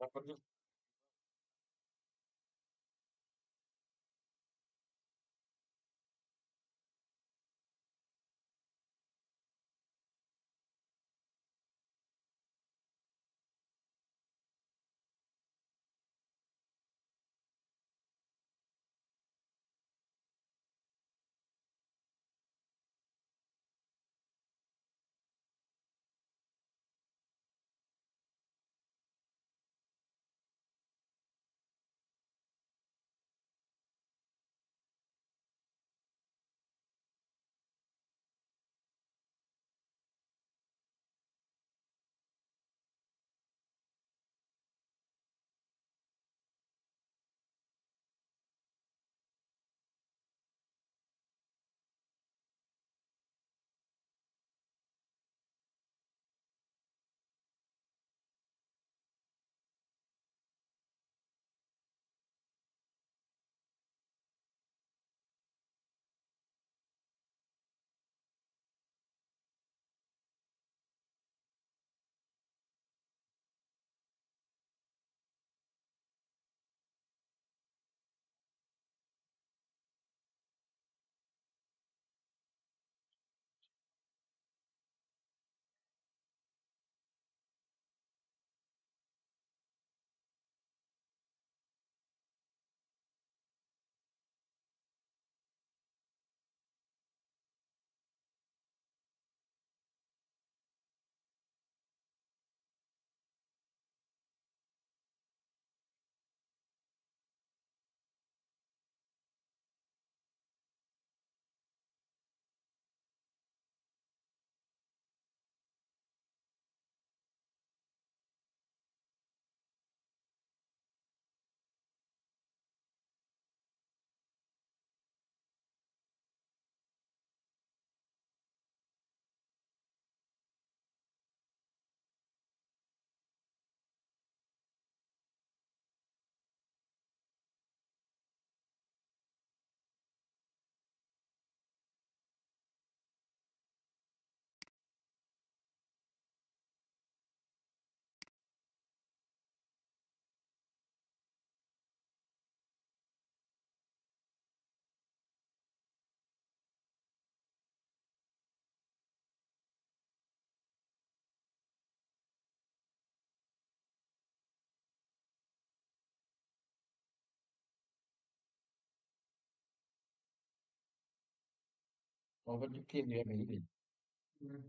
Apa tuh? Overthinking dia kayak gitu. Hmm.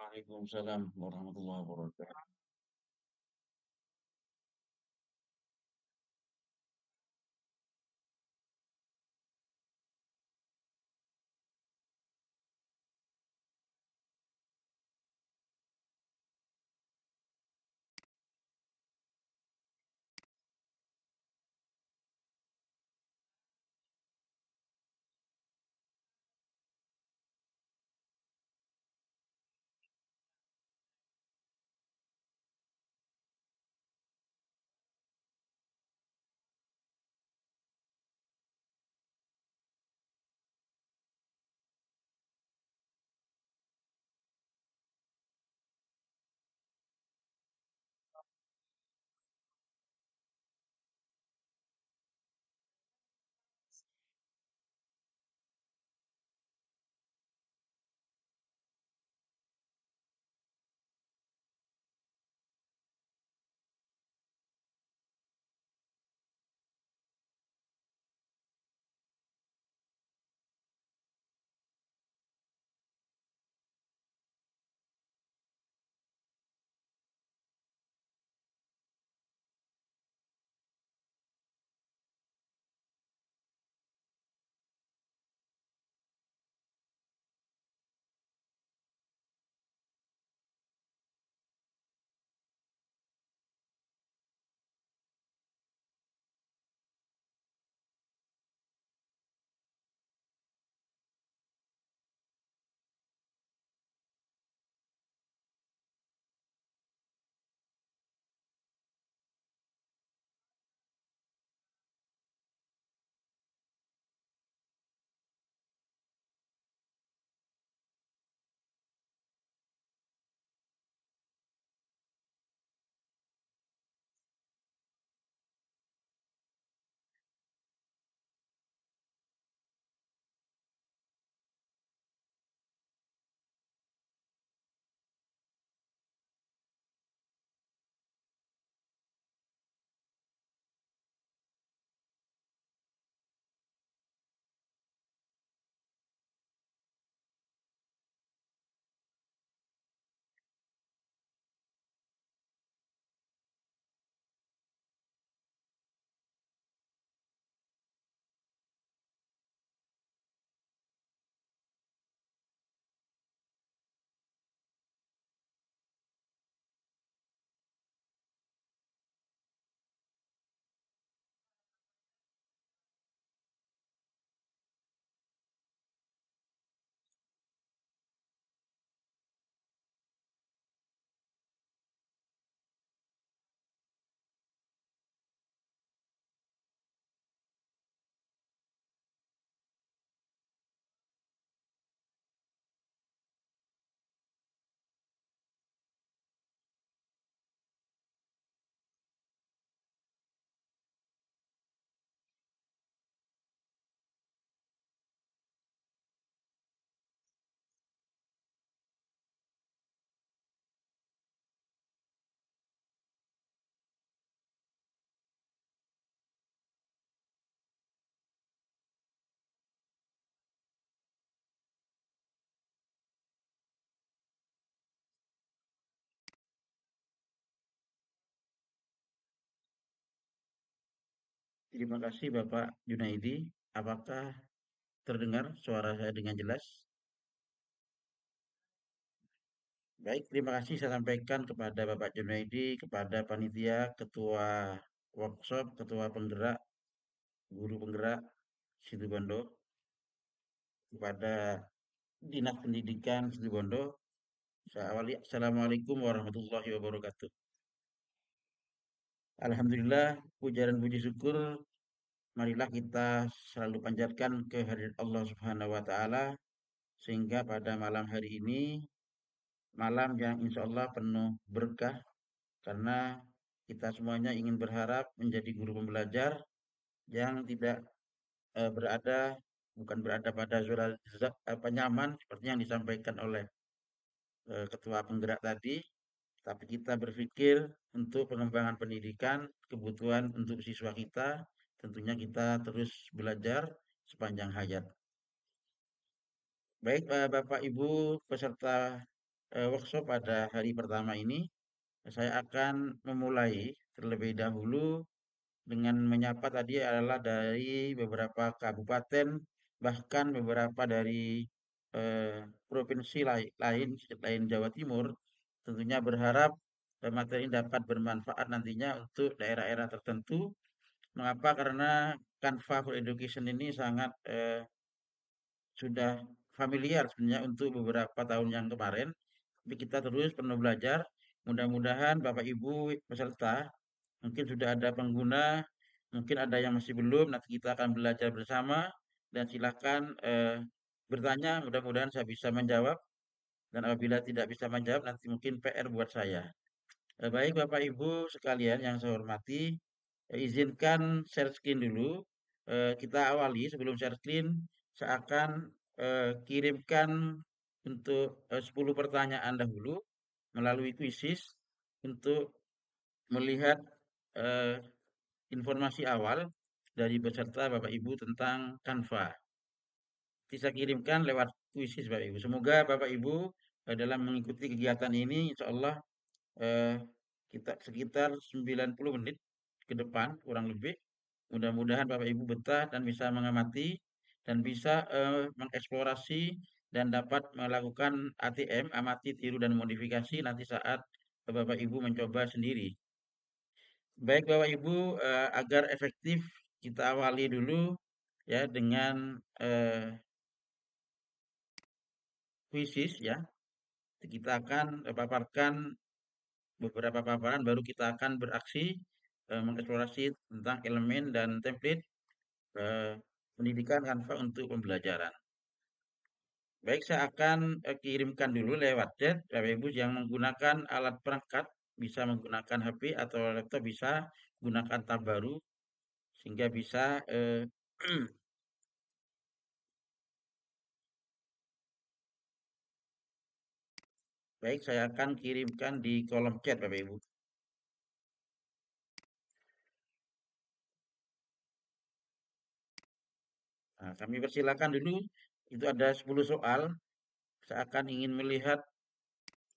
Waalaikumsalam warahmatullahi wabarakatuh. Terima kasih Bapak Junaidi. Apakah terdengar suara saya dengan jelas? Baik, terima kasih saya sampaikan kepada Bapak Junaidi, kepada panitia, ketua workshop, ketua penggerak, guru penggerak Situbondo, kepada Dinas Pendidikan Situbondo. Saya awali, Assalamualaikum warahmatullahi wabarakatuh. Alhamdulillah, puja dan puji syukur, marilah kita selalu panjatkan kehadirat Allah Subhanahu wa Ta'ala, sehingga pada malam hari ini, malam yang insya Allah penuh berkah, karena kita semuanya ingin berharap menjadi guru pembelajar yang tidak berada, bukan berada pada zona nyaman, seperti yang disampaikan oleh ketua penggerak tadi, tapi kita berpikir untuk pengembangan pendidikan, kebutuhan untuk siswa kita, tentunya kita terus belajar sepanjang hayat. Baik, Bapak Ibu peserta workshop pada hari pertama ini, saya akan memulai terlebih dahulu dengan menyapa tadi adalah dari beberapa kabupaten, bahkan beberapa dari provinsi lain selain Jawa Timur. Tentunya berharap materi ini dapat bermanfaat nantinya untuk daerah-daerah tertentu. Mengapa? Karena Canva for Education ini sangat sudah familiar sebenarnya untuk beberapa tahun yang kemarin. Tapi kita terus perlu belajar. Mudah-mudahan Bapak Ibu peserta mungkin sudah ada pengguna, mungkin ada yang masih belum, nanti kita akan belajar bersama dan silakan bertanya, mudah-mudahan saya bisa menjawab dan apabila tidak bisa menjawab nanti mungkin PR buat saya. Baik Bapak Ibu sekalian yang saya hormati, izinkan share screen dulu. Kita awali sebelum share screen, saya akan kirimkan untuk 10 pertanyaan dahulu melalui quizzes untuk melihat eh, informasi awal dari peserta Bapak Ibu tentang Canva. Bisa kirimkan lewat kuisis Bapak Ibu. Semoga Bapak Ibu dalam mengikuti kegiatan ini insya Allah eh, kita sekitar 90 menit ke depan kurang lebih. Mudah-mudahan Bapak Ibu betah dan bisa mengamati dan bisa mengeksplorasi dan dapat melakukan ATM, amati, tiru dan modifikasi nanti saat Bapak Ibu mencoba sendiri. Baik Bapak Ibu, agar efektif kita awali dulu ya dengan kuisis ya. Kita akan paparkan beberapa paparan baru kita akan beraksi mengeksplorasi tentang elemen dan template eh, pendidikan Canva untuk pembelajaran. Baik, saya akan kirimkan dulu lewat chat Bapak Ibu yang menggunakan alat perangkat bisa menggunakan HP atau laptop bisa gunakan tab baru sehingga bisa baik, saya akan kirimkan di kolom chat Bapak Ibu. Nah, kami persilakan dulu. Itu ada 10 soal. Saya akan ingin melihat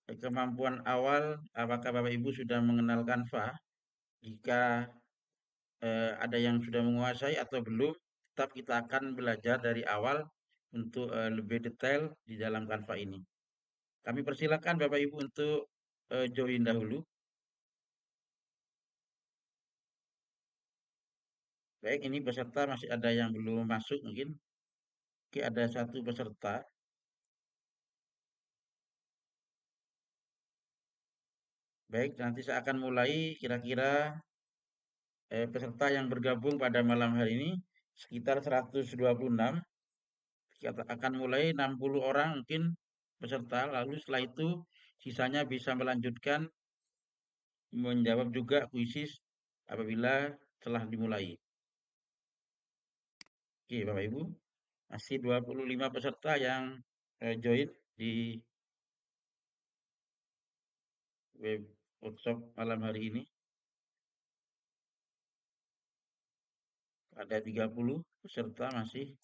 kemampuan awal apakah Bapak Ibu sudah mengenal Canva. Jika ada yang sudah menguasai atau belum, tetap kita akan belajar dari awal untuk lebih detail di dalam Canva ini. Kami persilakan Bapak Ibu untuk join dahulu. Baik, ini peserta masih ada yang belum masuk mungkin. Oke, ada satu peserta. Baik, nanti saya akan mulai kira-kira peserta yang bergabung pada malam hari ini sekitar 126. Kita akan mulai 60 orang mungkin peserta, lalu setelah itu sisanya bisa melanjutkan menjawab juga kuisis apabila telah dimulai. Oke, Bapak Ibu, masih 25 peserta yang join di web workshop malam hari ini. Ada 30 peserta masih.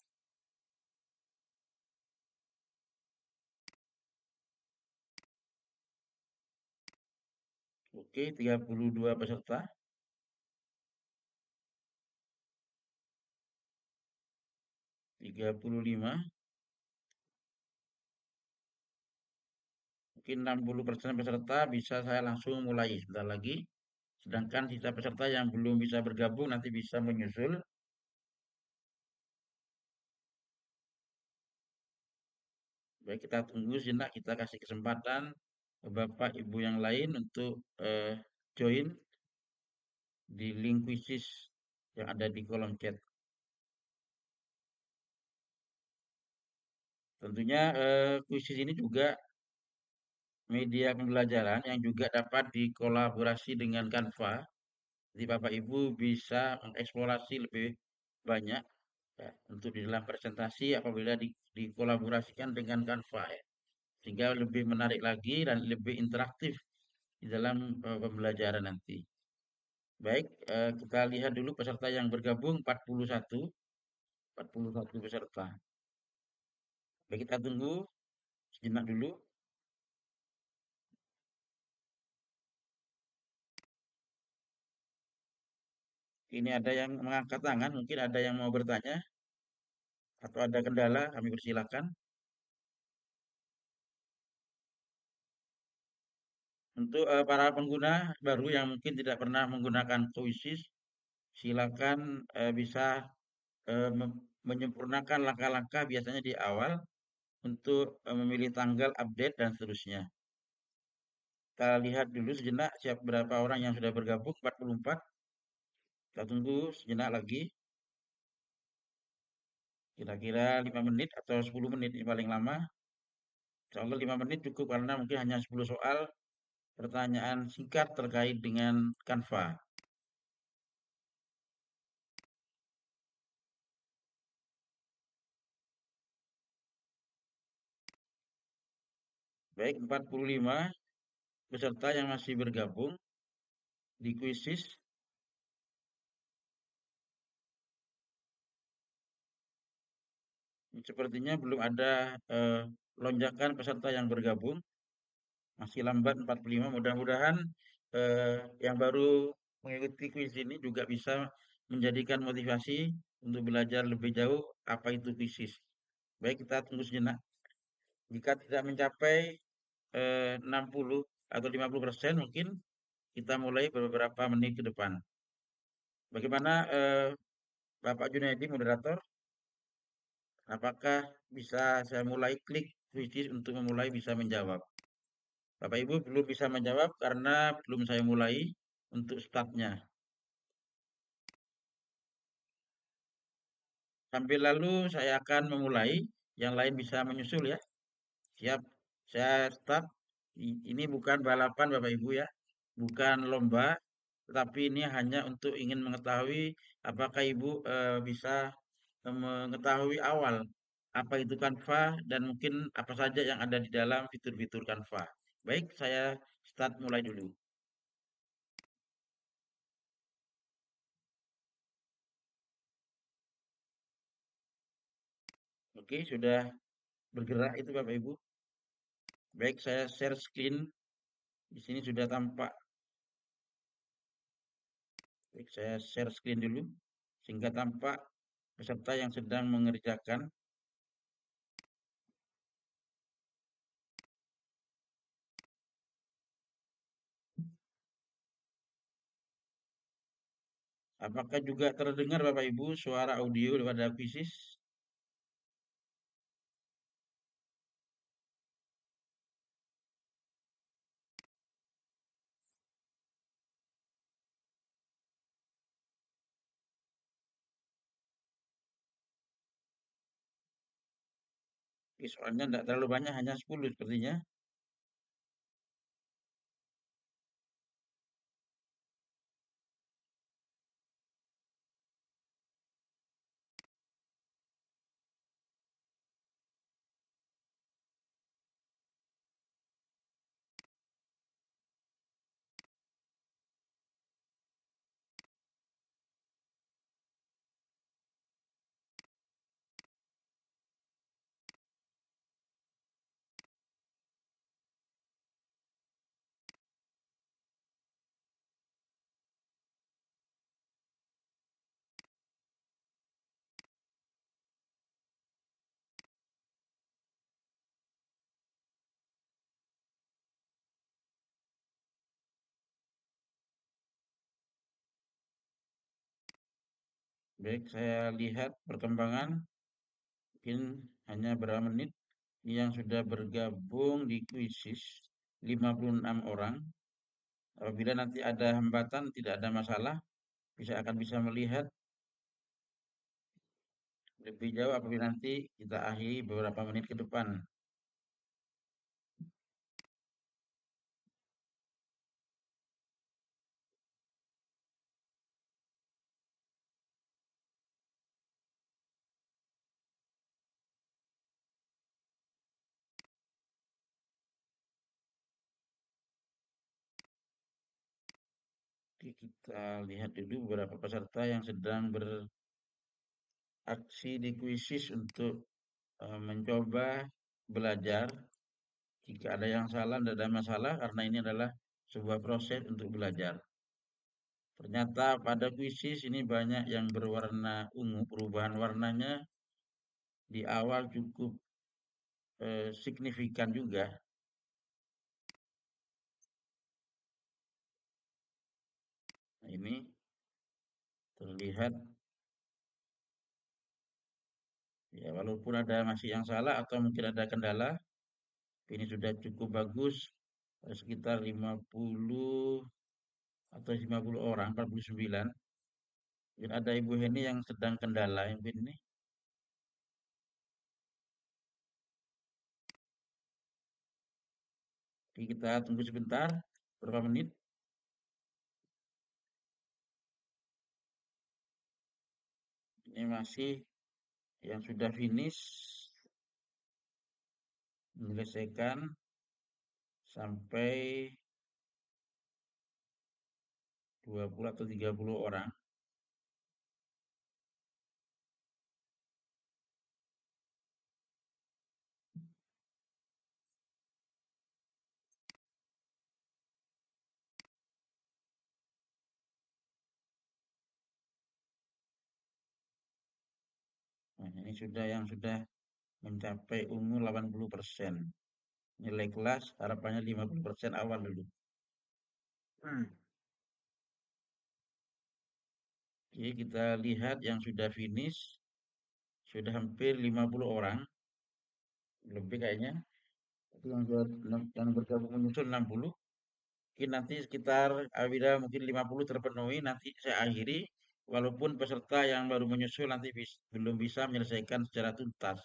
Oke, 32 peserta. 35. Mungkin 60% peserta bisa saya langsung mulai sebentar lagi. Sedangkan sisa peserta yang belum bisa bergabung nanti bisa menyusul. Baik, kita tunggu sejenak, kita kasih kesempatan Bapak Ibu yang lain untuk join di link quizzes yang ada di kolom chat. Tentunya quizzes ini juga media pembelajaran yang juga dapat dikolaborasi dengan Canva. Jadi Bapak Ibu bisa mengeksplorasi lebih banyak ya, untuk di dalam presentasi apabila dikolaborasikan dengan Canva ya. Sehingga lebih menarik lagi dan lebih interaktif di dalam pembelajaran nanti. Baik, kita lihat dulu peserta yang bergabung 41, 41 peserta. Baik, kita tunggu sejenak dulu. Ini ada yang mengangkat tangan, mungkin ada yang mau bertanya atau ada kendala, kami persilakan. Untuk para pengguna baru yang mungkin tidak pernah menggunakan Quizzes, silakan bisa menyempurnakan langkah-langkah biasanya di awal untuk memilih tanggal update dan seterusnya. Kita lihat dulu sejenak siap berapa orang yang sudah bergabung, 44. Kita tunggu sejenak lagi, kira-kira 5 menit atau 10 menit ini paling lama. Insya Allah 5 menit cukup karena mungkin hanya 10 soal pertanyaan singkat terkait dengan Canva. Baik, 45 peserta yang masih bergabung di Quizzes. Sepertinya belum ada lonjakan peserta yang bergabung. Masih lambat 45. Mudah-mudahan yang baru mengikuti kuis ini juga bisa menjadikan motivasi untuk belajar lebih jauh apa itu kuisis. Baik, kita tunggu sejenak. Jika tidak mencapai 60 atau 50% mungkin kita mulai beberapa menit ke depan. Bagaimana Bapak Junaidi, moderator? Apakah bisa saya mulai klik kuisis untuk memulai bisa menjawab? Bapak Ibu belum bisa menjawab karena belum saya mulai untuk startnya. Sambil lalu saya akan memulai, yang lain bisa menyusul ya. Siap, saya start. Ini bukan balapan Bapak Ibu ya, bukan lomba, tetapi ini hanya untuk ingin mengetahui apakah Ibu bisa mengetahui awal apa itu Canva dan mungkin apa saja yang ada di dalam fitur-fitur Canva. Baik, saya start mulai dulu. Oke, sudah bergerak itu Bapak Ibu. Baik, saya share screen. Di sini sudah tampak. Baik, saya share screen dulu sehingga tampak peserta yang sedang mengerjakan. Apakah juga terdengar Bapak Ibu suara audio daripada akuisis? Oke, soalnya tidak terlalu banyak, hanya 10 sepertinya. Baik, saya lihat perkembangan mungkin hanya berapa menit yang sudah bergabung di kuisis 56 orang. Apabila nanti ada hambatan, tidak ada masalah, bisa melihat lebih jauh apabila nanti kita akhiri beberapa menit ke depan. Oke, kita lihat dulu beberapa peserta yang sedang beraksi di kuisis untuk mencoba belajar. Jika ada yang salah, tidak ada masalah karena ini adalah sebuah proses untuk belajar. Ternyata pada kuisis ini banyak yang berwarna ungu, perubahan warnanya di awal cukup signifikan juga. Nah, ini terlihat ya walaupun ada masih yang salah atau mungkin ada kendala, ini sudah cukup bagus sekitar 50 atau 50 orang, 49. Dan ada Ibu Heni yang sedang kendala Ibu ini. Jadi kita tunggu sebentar, berapa menit. Ini masih yang sudah finish menyelesaikan sampai 20 atau 30 orang. Nah, ini sudah yang sudah mencapai ungu 80%. Nilai kelas harapannya 50% awal dulu. Oke, kita lihat yang sudah finish, sudah hampir 50 orang, lebih kayaknya. Itu yang bergabung menyusul 60. Mungkin nanti sekitar apabila mungkin 50 terpenuhi, nanti saya akhiri. Walaupun peserta yang baru menyusul nanti belum bisa menyelesaikan secara tuntas.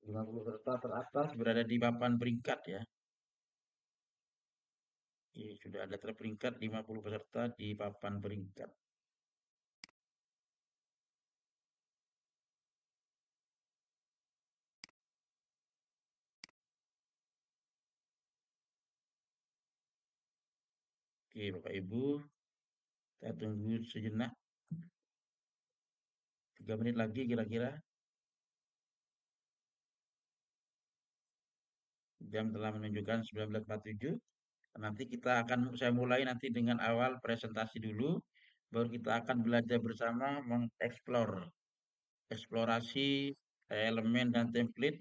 50 peserta teratas berada di papan peringkat ya. Oke, sudah ada terperingkat 50 peserta di papan peringkat. Oke, Bapak Ibu, kita tunggu sejenak, 3 menit lagi kira-kira. Jam telah menunjukkan 19.47. Nanti kita akan saya mulai nanti dengan awal presentasi dulu, baru kita akan belajar bersama mengeksplor eksplorasi elemen dan template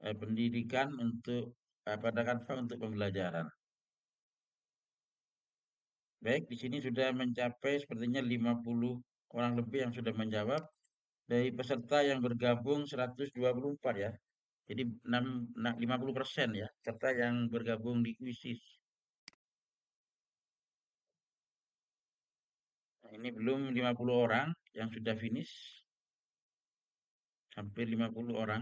pendidikan untuk pada Canva untuk pembelajaran. Baik, di sini sudah mencapai sepertinya 50 orang lebih yang sudah menjawab. Dari peserta yang bergabung 124 ya. Jadi 50% ya, peserta yang bergabung di kuisis. Nah, ini belum 50 orang yang sudah finish. Hampir 50 orang.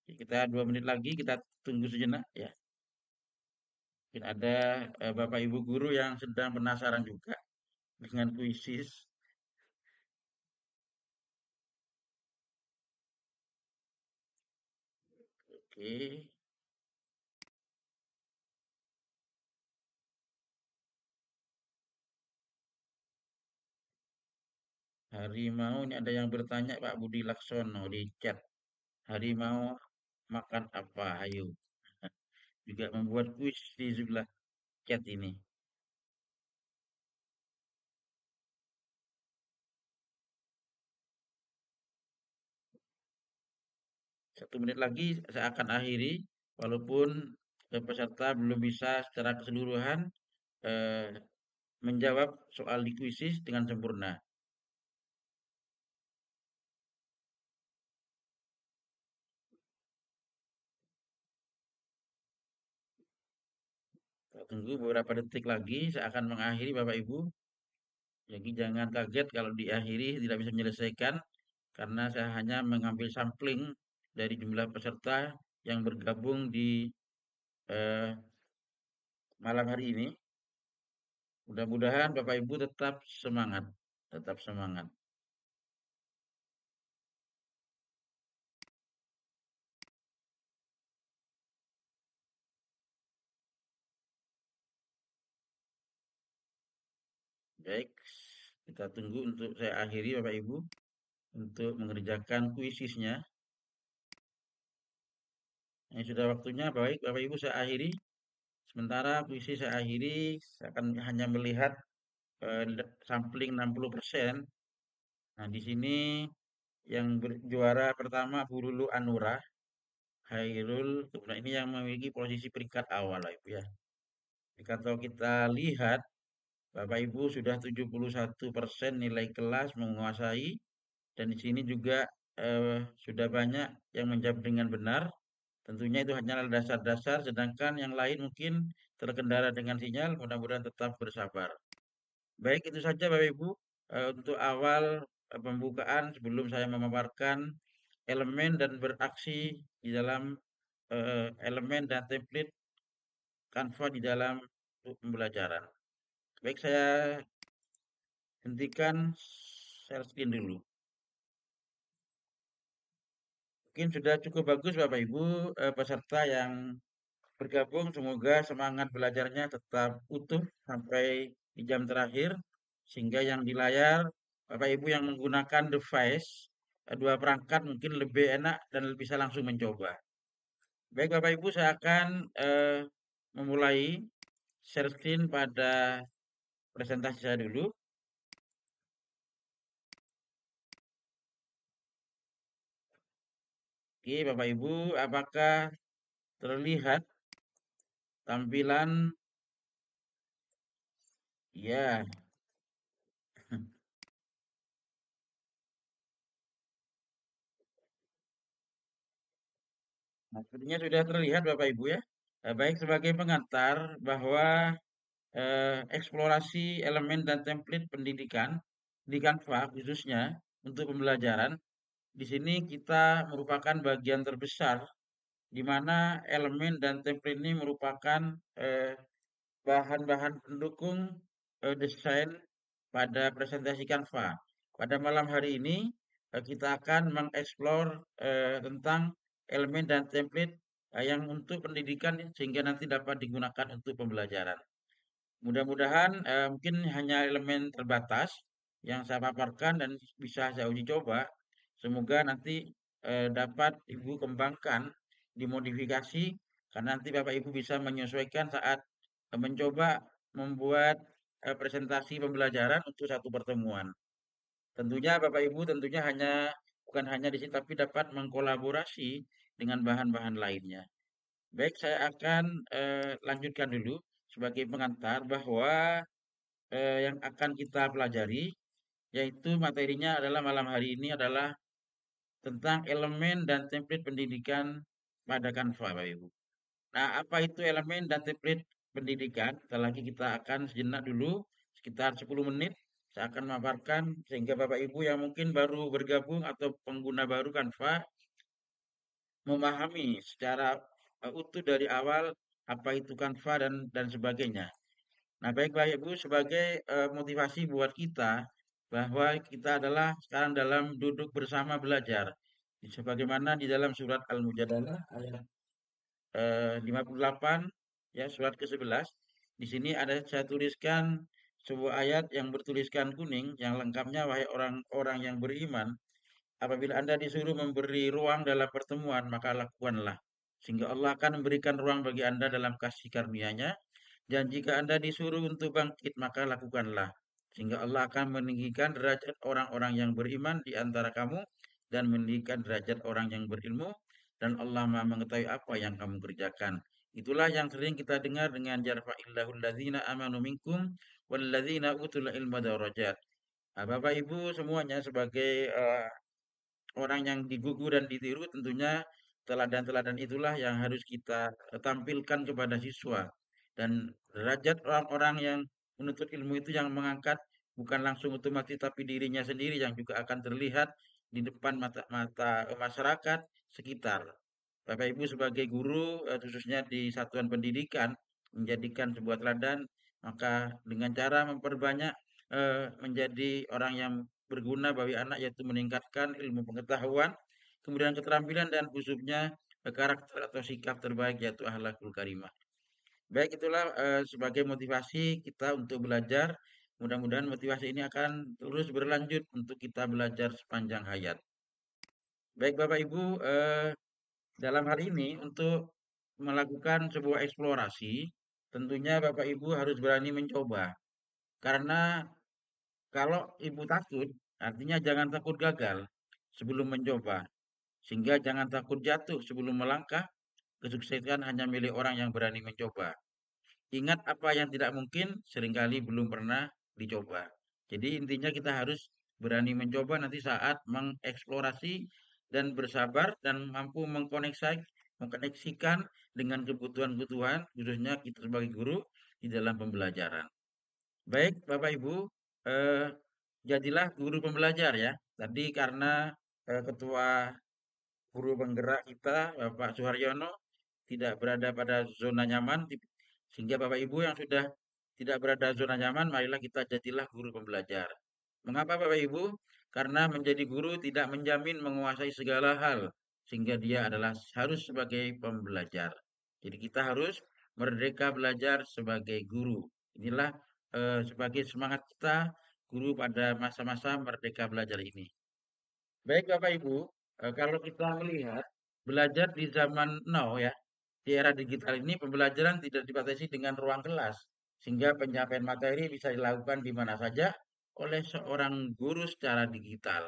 Oke, kita 2 menit lagi, kita tunggu sejenak ya. Mungkin ada Bapak Ibu guru yang sedang penasaran juga dengan kuisis. Oke, harimau ini ada yang bertanya Pak Budi Laksono di chat. Harimau makan apa? Ayo. Juga membuat kuis di sebelah chat ini. 1 menit lagi saya akan akhiri, walaupun peserta belum bisa secara keseluruhan eh, menjawab soal di kuisis dengan sempurna. Kita tunggu beberapa detik lagi, saya akan mengakhiri Bapak Ibu. Jadi jangan kaget kalau diakhiri tidak bisa menyelesaikan, karena saya hanya mengambil sampling dari jumlah peserta yang bergabung di eh, malam hari ini. Mudah-mudahan Bapak Ibu tetap semangat, tetap semangat. Baik, kita tunggu untuk saya akhiri Bapak Ibu untuk mengerjakan kuisisnya. Ini sudah waktunya, baik Bapak Ibu saya akhiri. Sementara puisi saya akhiri, saya akan hanya melihat sampling 60%. Nah, di sini yang juara pertama Bu Lulu Anura, Hairul, kemudian ini yang memiliki posisi peringkat awal lah Ibu ya. Jadi kalau kita lihat, Bapak Ibu sudah 71% nilai kelas menguasai, dan di sini juga sudah banyak yang menjawab dengan benar. Tentunya itu hanyalah dasar-dasar, sedangkan yang lain mungkin terkendala dengan sinyal, mudah-mudahan tetap bersabar. Baik, itu saja Bapak Ibu untuk awal pembukaan sebelum saya memaparkan elemen dan beraksi di dalam elemen dan template Canva di dalam pembelajaran. Baik, saya hentikan share screen dulu. Mungkin sudah cukup bagus Bapak Ibu peserta yang bergabung, semoga semangat belajarnya tetap utuh sampai di jam terakhir, sehingga yang di layar Bapak Ibu yang menggunakan device dua perangkat mungkin lebih enak dan bisa langsung mencoba. Baik Bapak Ibu, saya akan memulai share screen pada presentasi saya dulu. Oke Bapak Ibu, apakah terlihat tampilan? Ya, maksudnya sudah terlihat Bapak Ibu ya. Baik, sebagai pengantar bahwa eksplorasi elemen dan template pendidikan di Canva khususnya untuk pembelajaran. Di sini kita merupakan bagian terbesar di mana elemen dan template ini merupakan eh, bahan-bahan pendukung desain pada presentasi Canva. Pada malam hari ini kita akan mengeksplor tentang elemen dan template yang untuk pendidikan sehingga nanti dapat digunakan untuk pembelajaran. Mudah-mudahan mungkin hanya elemen terbatas yang saya paparkan dan bisa saya uji coba. Semoga nanti dapat Ibu kembangkan, dimodifikasi, karena nanti Bapak Ibu bisa menyesuaikan saat mencoba membuat presentasi pembelajaran untuk satu pertemuan. Tentunya Bapak Ibu tentunya bukan hanya di sini tapi dapat mengkolaborasi dengan bahan-bahan lainnya. Baik, saya akan lanjutkan dulu sebagai pengantar bahwa yang akan kita pelajari, yaitu materinya adalah malam hari ini adalah tentang elemen dan template pendidikan pada Canva, Bapak Ibu. Nah, apa itu elemen dan template pendidikan? Setelah lagi kita akan sejenak dulu, sekitar 10 menit, saya akan memaparkan sehingga Bapak Ibu yang mungkin baru bergabung atau pengguna baru Canva memahami secara utuh dari awal apa itu Canva dan sebagainya. Nah, baik Bapak Ibu, sebagai motivasi buat kita bahwa kita adalah sekarang dalam duduk bersama belajar. Sebagaimana di dalam surat Al-Mujadalah ayat 58 ya surat ke-11. Di sini ada saya tuliskan sebuah ayat yang bertuliskan kuning yang lengkapnya wahai orang-orang yang beriman, apabila Anda disuruh memberi ruang dalam pertemuan, maka lakukanlah. Sehingga Allah akan memberikan ruang bagi Anda dalam kasih karunia-Nya. Dan jika Anda disuruh untuk bangkit, maka lakukanlah. Sehingga Allah akan meninggikan derajat orang-orang yang beriman di antara kamu dan meninggikan derajat orang yang berilmu. Dan Allah Maha mengetahui apa yang kamu kerjakan. Itulah yang sering kita dengar dengan yarfa'illahul ladzina amanu minkum walladzina utul ilma darajat. Nah, Bapak Ibu semuanya sebagai orang yang digugu dan ditiru tentunya teladan-teladan itulah yang harus kita tampilkan kepada siswa. Dan derajat orang-orang yang menuntut ilmu itu yang mengangkat bukan langsung otomatis tapi dirinya sendiri yang juga akan terlihat di depan mata masyarakat sekitar. Bapak Ibu sebagai guru khususnya di satuan pendidikan menjadikan sebuah teladan maka dengan cara memperbanyak menjadi orang yang berguna bagi anak yaitu meningkatkan ilmu pengetahuan, kemudian keterampilan dan khususnya karakter atau sikap terbaik yaitu akhlakul karimah. Baik itulah sebagai motivasi kita untuk belajar Mudah-mudahan motivasi ini akan terus berlanjut untuk kita belajar sepanjang hayat. Baik Bapak Ibu, dalam hal ini untuk melakukan sebuah eksplorasi, tentunya Bapak Ibu harus berani mencoba. Karena kalau Ibu takut, artinya jangan takut gagal sebelum mencoba. Sehingga jangan takut jatuh sebelum melangkah, kesuksesan hanya milik orang yang berani mencoba. Ingat apa yang tidak mungkin seringkali belum pernah dicoba. Jadi intinya kita harus berani mencoba nanti saat mengeksplorasi dan bersabar dan mampu mengkoneksikan dengan kebutuhan-kebutuhan khususnya kita sebagai guru di dalam pembelajaran. Baik, Bapak Ibu, eh, jadilah guru pembelajar ya. Tadi karena ketua guru penggerak kita, Bapak Suharyono, tidak berada pada zona nyaman, sehingga Bapak Ibu yang sudah tidak berada zona nyaman, marilah kita jadilah guru pembelajar. Mengapa Bapak Ibu? Karena menjadi guru tidak menjamin menguasai segala hal, sehingga dia adalah harus sebagai pembelajar. Jadi kita harus merdeka belajar sebagai guru. Inilah sebagai semangat kita guru pada masa-masa merdeka belajar ini. Baik Bapak Ibu, kalau kita melihat belajar di zaman now ya, di era digital ini pembelajaran tidak dibatasi dengan ruang kelas, sehingga penyampaian materi bisa dilakukan di mana saja oleh seorang guru secara digital.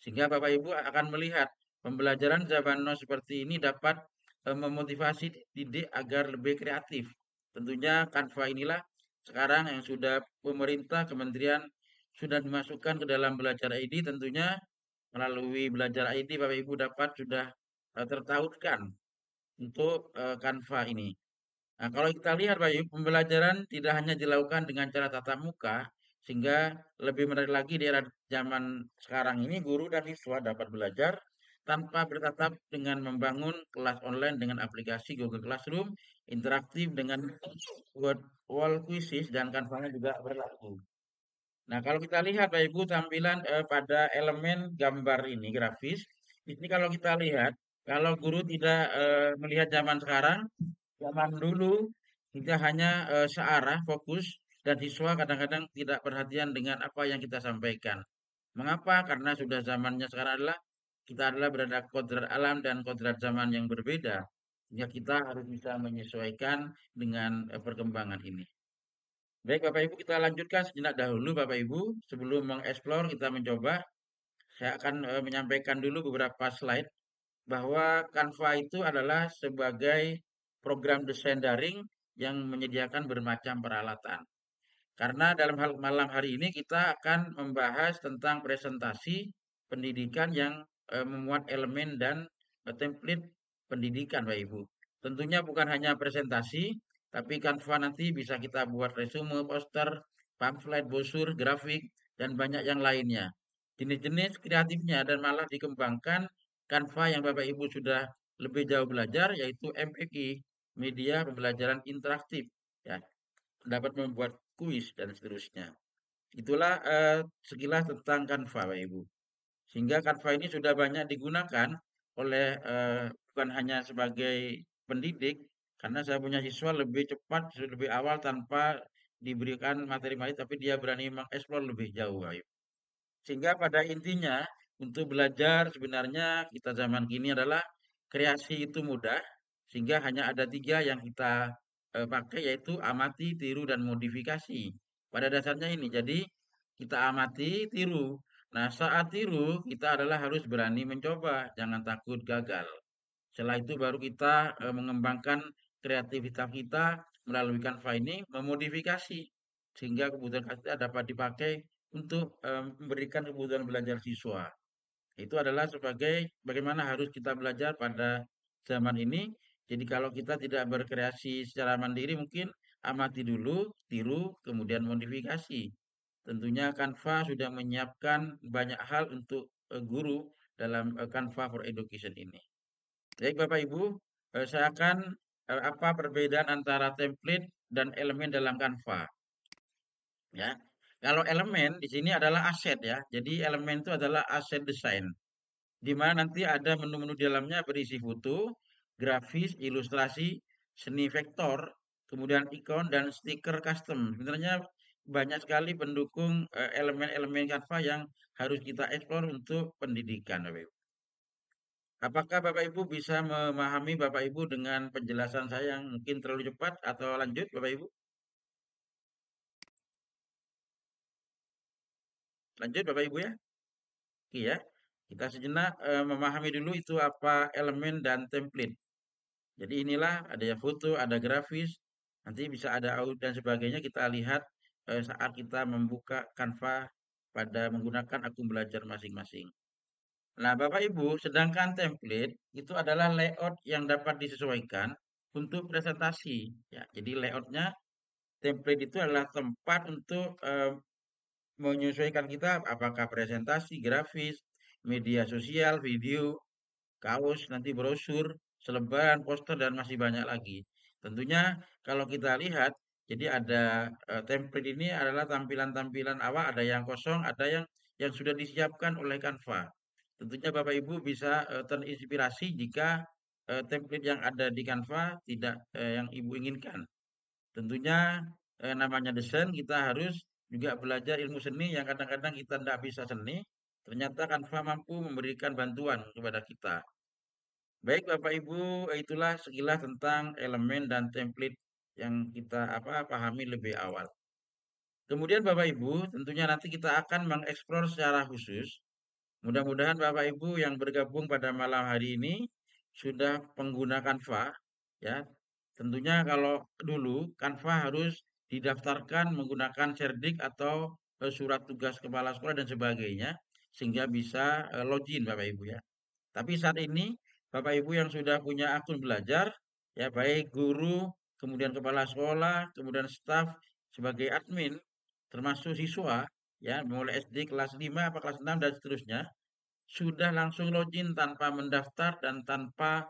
Sehingga Bapak Ibu akan melihat pembelajaran zaman now seperti ini dapat memotivasi didik agar lebih kreatif. Tentunya Canva inilah sekarang yang sudah pemerintah kementerian sudah dimasukkan ke dalam belajar ID, tentunya melalui belajar ID Bapak Ibu dapat sudah tertautkan untuk Canva ini. Nah, kalau kita lihat Pak Ibu, pembelajaran tidak hanya dilakukan dengan cara tatap muka, sehingga lebih menarik lagi di era zaman sekarang ini guru dan siswa dapat belajar tanpa bertatap dengan membangun kelas online dengan aplikasi Google Classroom, interaktif dengan word wall quizzes dan Canva juga berlaku. Nah, kalau kita lihat Bapak Ibu tampilan pada elemen gambar ini grafis, ini kalau kita lihat, kalau guru tidak melihat zaman sekarang, zaman dulu kita hanya searah fokus dan siswa kadang-kadang tidak perhatian dengan apa yang kita sampaikan. Mengapa? Karena sudah zamannya sekarang adalah kita adalah berada kodrat alam dan kodrat zaman yang berbeda. Sehingga kita harus bisa menyesuaikan dengan perkembangan ini. Baik Bapak Ibu, kita lanjutkan sejenak dahulu Bapak Ibu. Sebelum mengeksplor, kita mencoba. Saya akan menyampaikan dulu beberapa slide bahwa Canva itu adalah sebagai program desain daring yang menyediakan bermacam peralatan. Karena dalam hal malam hari ini kita akan membahas tentang presentasi pendidikan yang memuat elemen dan template pendidikan, Bapak Ibu. Tentunya bukan hanya presentasi, tapi Canva nanti bisa kita buat resume, poster, pamflet, brosur, grafik, dan banyak yang lainnya. Jenis-jenis kreatifnya dan malah dikembangkan Canva yang Bapak Ibu sudah lebih jauh belajar, yaitu MPI, media pembelajaran interaktif. Ya, dapat membuat kuis dan seterusnya. Itulah sekilas tentang Canva, Bapak Ibu. Sehingga Canva ini sudah banyak digunakan oleh bukan hanya sebagai pendidik, karena saya punya siswa lebih cepat, lebih awal tanpa diberikan materi-materi, tapi dia berani mengeksplor lebih jauh, Bapak Ibu. Sehingga pada intinya untuk belajar sebenarnya kita zaman kini adalah kreasi itu mudah, sehingga hanya ada tiga yang kita pakai yaitu amati, tiru, dan modifikasi. Pada dasarnya ini, jadi kita amati, tiru. Nah, saat tiru kita adalah harus berani mencoba, jangan takut gagal. Setelah itu baru kita mengembangkan kreativitas kita melalui Canva ini, memodifikasi sehingga kebutuhan kita dapat dipakai untuk memberikan kebutuhan belajar siswa. Itu adalah sebagai bagaimana harus kita belajar pada zaman ini. Jadi kalau kita tidak berkreasi secara mandiri mungkin amati dulu, tiru, kemudian modifikasi. Tentunya Canva sudah menyiapkan banyak hal untuk guru dalam Canva for Education ini. Baik Bapak Ibu, saya akan apa perbedaan antara template dan elemen dalam Canva, ya. Kalau elemen di sini adalah aset ya. Jadi elemen itu adalah aset desain, di mana nanti ada menu-menu di dalamnya berisi foto, grafis, ilustrasi, seni vektor, kemudian ikon dan stiker custom. Sebenarnya banyak sekali pendukung elemen-elemen Canva yang harus kita eksplor untuk pendidikan, Bapak Ibu. Apakah Bapak Ibu bisa memahami Bapak Ibu dengan penjelasan saya yang mungkin terlalu cepat atau lanjut Bapak Ibu? Lanjut Bapak Ibu ya? Oke ya. Kita sejenak memahami dulu itu apa elemen dan template. Jadi inilah ada ya foto, ada grafis, nanti bisa ada audio dan sebagainya kita lihat saat kita membuka Canva pada menggunakan akun belajar masing-masing. Nah, Bapak Ibu, sedangkan template itu adalah layout yang dapat disesuaikan untuk presentasi. Ya, jadi layoutnya template itu adalah tempat untuk menyesuaikan kita apakah presentasi, grafis, media sosial, video, kaos, nanti brosur, selebaran, poster, dan masih banyak lagi. Tentunya kalau kita lihat, jadi ada template ini adalah tampilan-tampilan awal, ada yang kosong, ada yang sudah disiapkan oleh Canva. Tentunya Bapak Ibu bisa terinspirasi jika template yang ada di Canva tidak yang Ibu inginkan. Tentunya namanya desain kita harus juga belajar ilmu seni yang kadang-kadang kita tidak bisa seni, ternyata Canva mampu memberikan bantuan kepada kita. Baik Bapak Ibu, itulah sekilas tentang elemen dan template yang kita pahami lebih awal. Kemudian Bapak Ibu, tentunya nanti kita akan mengeksplor secara khusus. Mudah-mudahan Bapak Ibu yang bergabung pada malam hari ini sudah pengguna Canva, ya. Tentunya kalau dulu Canva harus didaftarkan menggunakan Cerdik atau surat tugas kepala sekolah dan sebagainya sehingga bisa login Bapak Ibu ya. Tapi saat ini Bapak Ibu yang sudah punya akun belajar, ya baik guru, kemudian kepala sekolah, kemudian staf sebagai admin, termasuk siswa, ya mulai SD kelas 5, apa kelas 6 dan seterusnya, sudah langsung login tanpa mendaftar dan tanpa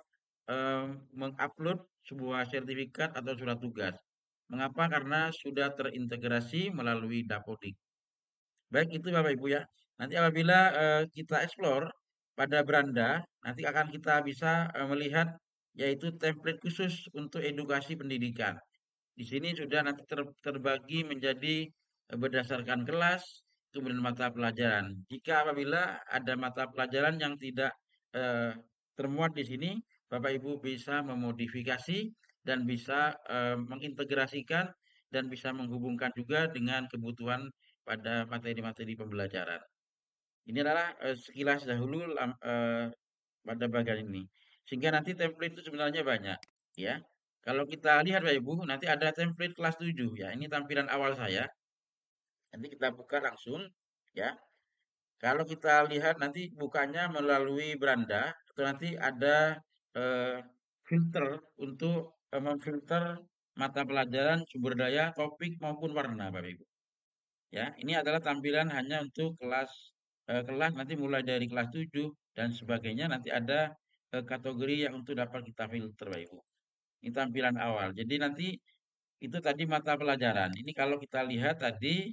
mengupload sebuah sertifikat atau surat tugas. Mengapa? Karena sudah terintegrasi melalui Dapodik. Baik itu Bapak Ibu ya. Nanti apabila kita explore pada beranda, nanti akan kita bisa melihat yaitu template khusus untuk edukasi pendidikan. Di sini sudah nanti terbagi menjadi berdasarkan kelas, kemudian mata pelajaran. Jika apabila ada mata pelajaran yang tidak eh, termuat di sini, Bapak Ibu bisa memodifikasi dan bisa mengintegrasikan dan bisa menghubungkan juga dengan kebutuhan pada materi-materi pembelajaran. Ini adalah sekilas dahulu pada bagian ini. Sehingga nanti template itu sebenarnya banyak, ya. Kalau kita lihat Bapak Ibu, nanti ada template kelas 7 ya. Ini tampilan awal saya. Nanti kita buka langsung ya. Kalau kita lihat nanti bukanya melalui beranda atau nanti ada eh, filter untuk memfilter mata pelajaran, sumber daya, topik maupun warna Bapak Ibu. Ya, ini adalah tampilan hanya untuk kelas nanti mulai dari kelas 7 dan sebagainya nanti ada kategori yang untuk dapat kita filter Bapak Ibu. Ini tampilan awal. Jadi nanti itu tadi mata pelajaran. Ini kalau kita lihat tadi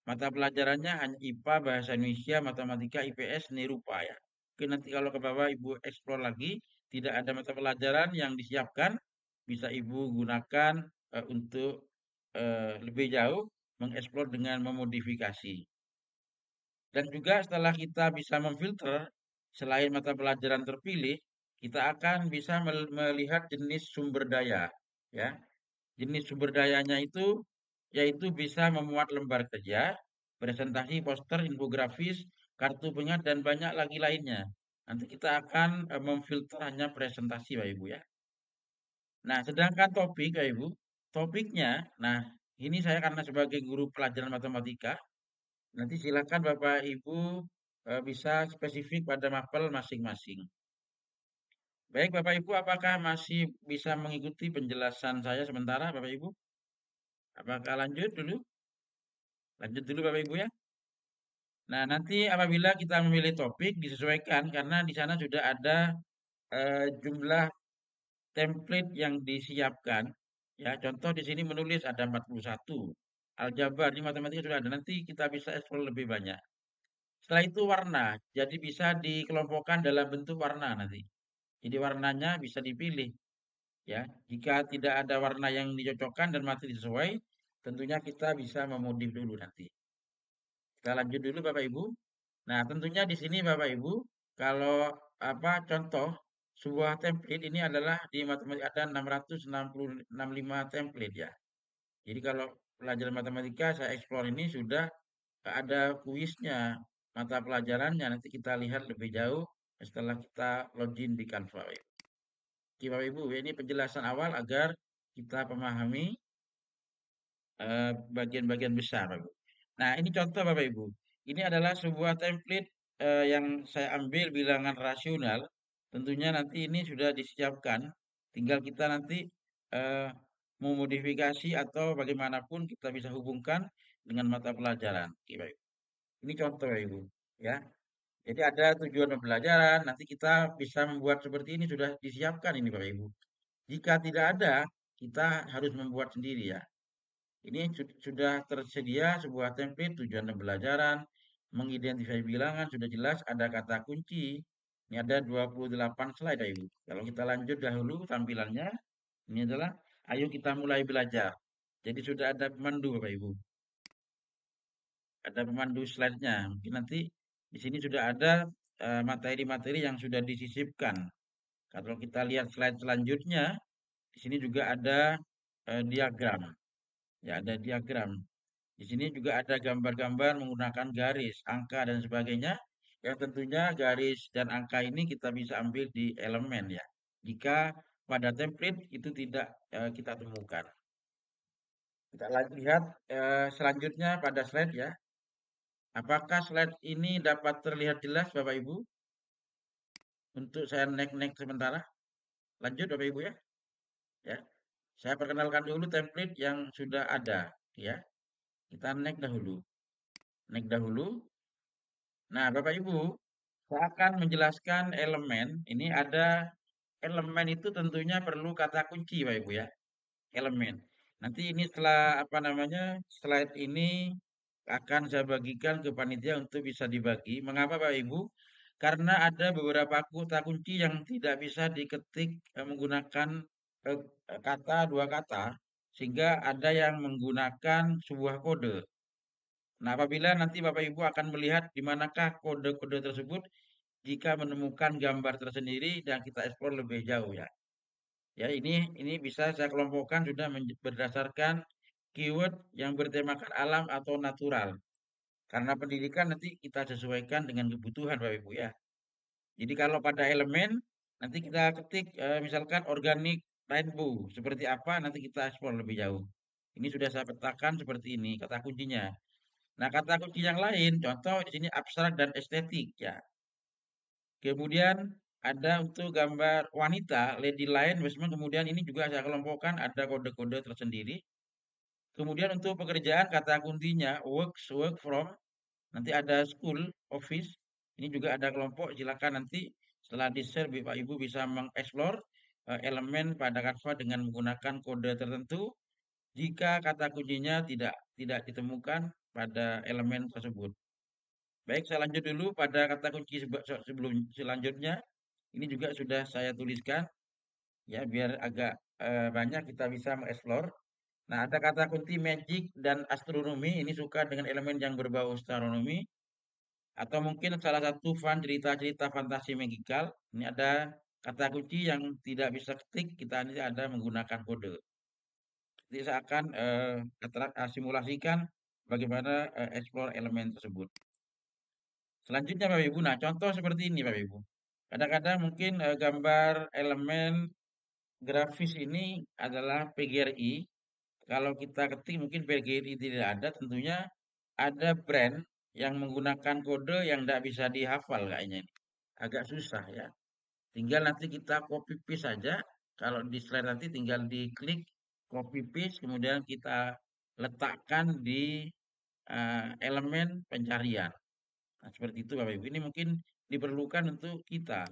mata pelajarannya hanya IPA, Bahasa Indonesia, Matematika, IPS, seni rupa ya. Oke, nanti kalau ke bawah Ibu explore lagi, tidak ada mata pelajaran yang disiapkan, bisa Ibu gunakan untuk lebih jauh mengeksplor dengan memodifikasi. Dan juga setelah kita bisa memfilter, selain mata pelajaran terpilih, kita akan bisa melihat jenis sumber daya. Ya, jenis sumber dayanya itu yaitu bisa memuat lembar kerja, presentasi, poster, infografis, kartu pengingat, dan banyak lagi lainnya. Nanti kita akan memfilter hanya presentasi, Pak Ibu ya. Nah, sedangkan topik, Pak Ibu, topiknya, nah ini saya karena sebagai guru pelajaran matematika, nanti silakan Bapak Ibu bisa spesifik pada mapel masing-masing. Baik Bapak Ibu, apakah masih bisa mengikuti penjelasan saya sementara Bapak Ibu? Apakah lanjut dulu? Lanjut dulu Bapak Ibu ya. Nah, nanti apabila kita memilih topik disesuaikan karena di sana sudah ada jumlah template yang disiapkan. Ya, contoh di sini menulis ada 41. Aljabar di matematika sudah ada. Nanti kita bisa eksplor lebih banyak. Setelah itu warna. Jadi bisa dikelompokkan dalam bentuk warna nanti. Jadi warnanya bisa dipilih. Ya, jika tidak ada warna yang dicocokkan dan materi sesuai, tentunya kita bisa memodif dulu nanti. Kita lanjut dulu Bapak Ibu. Nah, tentunya di sini Bapak Ibu, kalau apa contoh sebuah template ini adalah di matematika ada 665 template ya. Jadi kalau pelajaran matematika saya eksplor ini sudah ada kuisnya, mata pelajarannya. Nanti kita lihat lebih jauh setelah kita login di Canva. Oke, Bapak Ibu, ini penjelasan awal agar kita pahami bagian-bagian besar, Bapak Ibu. Nah, ini contoh Bapak Ibu. Ini adalah sebuah template yang saya ambil bilangan rasional. Tentunya nanti ini sudah disiapkan. Tinggal kita nanti eh, memodifikasi atau bagaimanapun kita bisa hubungkan dengan mata pelajaran. Oke, Bapak Ibu. Ini contoh Bapak Ibu. Ya. Jadi ada tujuan pembelajaran. Nanti kita bisa membuat seperti ini sudah disiapkan ini Bapak Ibu. Jika tidak ada, kita harus membuat sendiri ya. Ini sudah tersedia sebuah template tujuan pembelajaran, mengidentifikasi bilangan, sudah jelas ada kata kunci. Ini ada 28 slide, Ibu. Kalau kita lanjut dahulu tampilannya, ini adalah ayo kita mulai belajar. Jadi sudah ada pemandu, Bapak Ibu. Ada pemandu slide-nya. Mungkin nanti di sini sudah ada materi-materi yang sudah disisipkan. Kalau kita lihat slide selanjutnya, di sini juga ada diagram. Ya, ada diagram. Di sini juga ada gambar-gambar menggunakan garis, angka, dan sebagainya. Yang tentunya garis dan angka ini kita bisa ambil di elemen ya. Jika pada template itu tidak kita temukan. Kita lihat selanjutnya pada slide ya. Apakah slide ini dapat terlihat jelas Bapak Ibu? Untuk saya naik-naik sementara. Lanjut Bapak Ibu ya. Ya. Saya perkenalkan dulu template yang sudah ada ya. Kita naik dahulu. Naik dahulu. Nah, Bapak Ibu, saya akan menjelaskan elemen. Ini ada elemen itu tentunya perlu kata kunci, Pak Ibu ya. Elemen. Nanti ini setelah apa namanya slide ini akan saya bagikan ke panitia untuk bisa dibagi. Mengapa Pak Ibu? Karena ada beberapa kata kunci yang tidak bisa diketik menggunakan eh, kata dua kata, sehingga ada yang menggunakan sebuah kode. Nah, apabila nanti Bapak Ibu akan melihat di manakah kode-kode tersebut, jika menemukan gambar tersendiri dan kita eksplor lebih jauh ya. Ya, ini bisa saya kelompokkan sudah berdasarkan keyword yang bertemakan alam atau natural. Karena pendidikan nanti kita sesuaikan dengan kebutuhan Bapak Ibu ya. Jadi kalau pada elemen nanti kita ketik misalkan organik rainbow seperti apa nanti kita eksplor lebih jauh. Ini sudah saya petakan seperti ini kata kuncinya. Nah, kata kunci yang lain contoh di sini abstrak dan estetik ya. Kemudian ada untuk gambar wanita, lady lion, basement, kemudian ini juga saya kelompokkan ada kode-kode tersendiri. Kemudian untuk pekerjaan kata kuncinya works, work from, nanti ada school, office, ini juga ada kelompok, silakan nanti setelah di-share Bapak Ibu bisa mengeksplor elemen pada Canva dengan menggunakan kode tertentu jika kata kuncinya tidak ditemukan pada elemen tersebut. Baik, saya lanjut dulu pada kata kunci sebelum selanjutnya. Ini juga sudah saya tuliskan ya biar agak banyak kita bisa mengeksplor. Nah, ada kata kunci magic dan astronomi. Ini suka dengan elemen yang berbau astronomi atau mungkin salah satu fan cerita-cerita fantasi magical. Ini ada kata kunci yang tidak bisa ketik, kita ini ada menggunakan kode. Jadi saya akan simulasikan bagaimana explore elemen tersebut. Selanjutnya Bapak Ibu, nah contoh seperti ini Bapak Ibu. Kadang-kadang mungkin gambar elemen grafis ini adalah PGRI. Kalau kita ketik mungkin PGRI tidak ada, tentunya ada brand yang menggunakan kode yang tidak bisa dihafal kayaknya ini. Agak susah ya. Tinggal nanti kita copy paste saja. Kalau di slide nanti tinggal diklik copy paste, kemudian kita letakkan di elemen pencarian. Nah, seperti itu Bapak Ibu. Ini mungkin diperlukan untuk kita.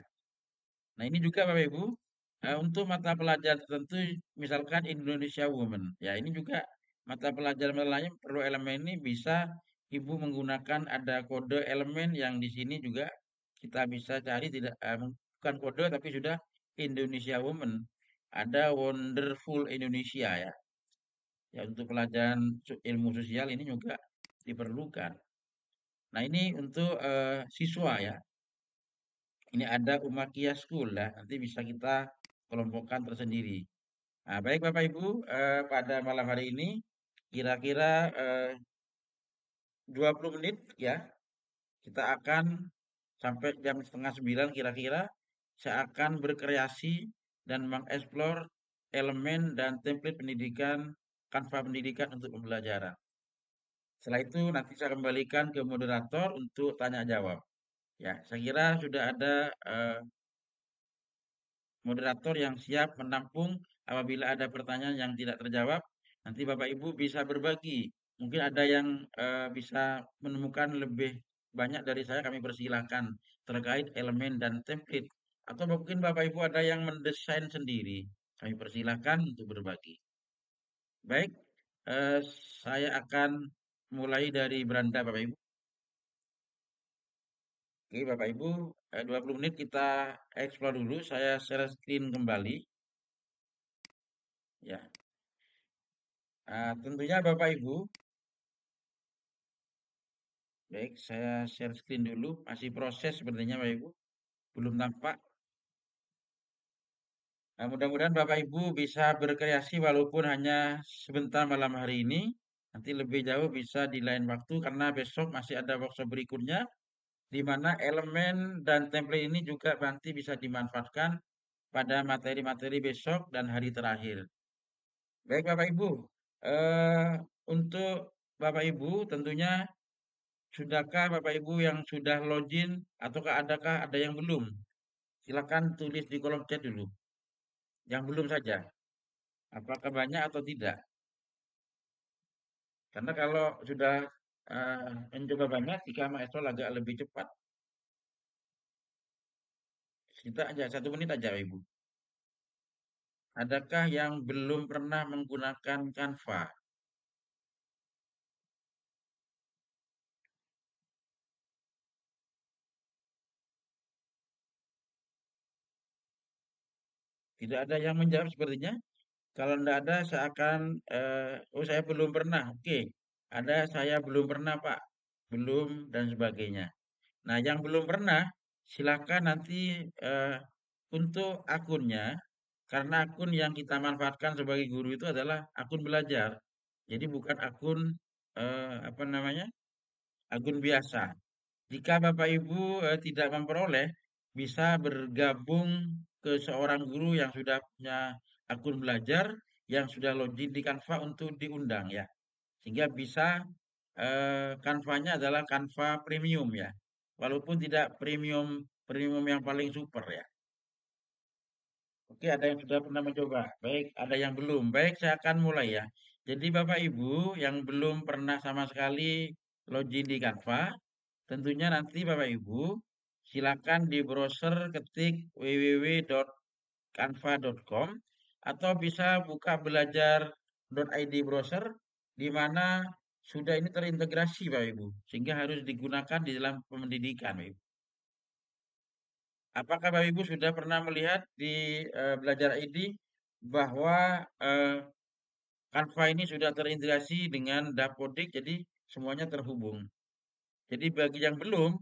Nah, ini juga Bapak Ibu, untuk mata pelajaran tertentu misalkan Indonesia Women. Ya, ini juga mata pelajaran lain perlu elemen ini bisa Ibu menggunakan ada kode elemen yang di sini juga kita bisa cari tidak bukan kode tapi sudah Indonesia Women. Ada Wonderful Indonesia ya. Ya untuk pelajaran ilmu sosial ini juga diperlukan. Nah ini untuk siswa ya. Ini ada Umakia School ya. Nanti bisa kita kelompokkan tersendiri. Nah, baik Bapak Ibu, pada malam hari ini kira-kira 20 menit ya. Kita akan sampai jam setengah 9 kira-kira. Saya akan berkreasi dan mengeksplor elemen dan template pendidikan, kanva pendidikan untuk pembelajaran. Setelah itu nanti saya kembalikan ke moderator untuk tanya jawab. Ya, saya kira sudah ada moderator yang siap menampung apabila ada pertanyaan yang tidak terjawab. Nanti Bapak Ibu bisa berbagi. Mungkin ada yang bisa menemukan lebih banyak dari saya, kami persilahkan terkait elemen dan template. Atau mungkin Bapak Ibu ada yang mendesain sendiri, kami persilahkan untuk berbagi. Baik, eh, saya akan mulai dari beranda Bapak Ibu. Oke, Bapak Ibu, 20 menit kita explore dulu. Saya share screen kembali. Ya, tentunya Bapak Ibu, baik, saya share screen dulu. Masih proses sepertinya Bapak Ibu, belum nampak. Nah, mudah-mudahan Bapak Ibu bisa berkreasi walaupun hanya sebentar malam hari ini. Nanti lebih jauh bisa di lain waktu karena besok masih ada workshop berikutnya di mana elemen dan template ini juga nanti bisa dimanfaatkan pada materi-materi besok dan hari terakhir. Baik Bapak Ibu, eh, untuk Bapak Ibu tentunya sudahkah Bapak Ibu yang sudah login ataukah adakah ada yang belum? Silakan tulis di kolom chat dulu. Yang belum saja. Apakah banyak atau tidak? Karena kalau sudah mencoba banyak, jika Maestro agak lebih cepat. Kita aja 1 menit aja, Ibu. Adakah yang belum pernah menggunakan Canva? Tidak ada yang menjawab sepertinya. Kalau tidak ada, saya akan, oh saya belum pernah. Oke, ada saya belum pernah, Pak. Belum dan sebagainya. Nah, yang belum pernah, silakan nanti untuk akunnya, karena akun yang kita manfaatkan sebagai guru itu adalah akun belajar. Jadi bukan akun apa namanya? Akun biasa. Jika Bapak Ibu tidak memperoleh, bisa bergabung ke seorang guru yang sudah punya akun belajar, yang sudah login di Canva untuk diundang ya. Sehingga bisa Canva-nya adalah Canva premium ya. Walaupun tidak premium premium yang paling super ya. Oke, ada yang sudah pernah mencoba. Baik, ada yang belum. Baik, saya akan mulai ya. Jadi Bapak Ibu yang belum pernah sama sekali login di Canva, tentunya nanti Bapak Ibu silakan di browser ketik www.canva.com atau bisa buka belajar.id browser di mana sudah ini terintegrasi Bapak Ibu, sehingga harus digunakan di dalam pendidikan Bapak Ibu. Apakah Bapak Ibu sudah pernah melihat di Belajar ID bahwa Canva ini sudah terintegrasi dengan Dapodik, jadi semuanya terhubung. Jadi bagi yang belum,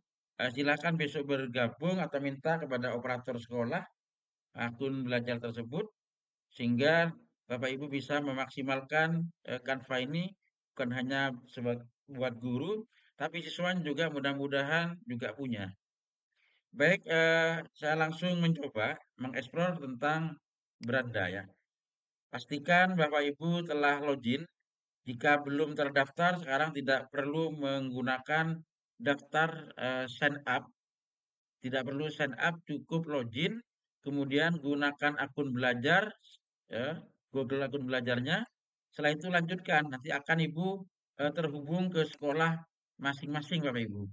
silakan besok bergabung atau minta kepada operator sekolah akun belajar tersebut sehingga Bapak Ibu bisa memaksimalkan Canva ini bukan hanya buat guru, tapi siswanya juga mudah-mudahan juga punya. Baik, saya langsung mencoba mengeksplor tentang beranda ya. Pastikan Bapak Ibu telah login. Jika belum terdaftar, sekarang tidak perlu menggunakan daftar sign up. Tidak perlu sign up, cukup login. Kemudian gunakan akun belajar, ya, Google akun belajarnya. Setelah itu lanjutkan. Nanti akan Ibu terhubung ke sekolah masing-masing Bapak Ibu.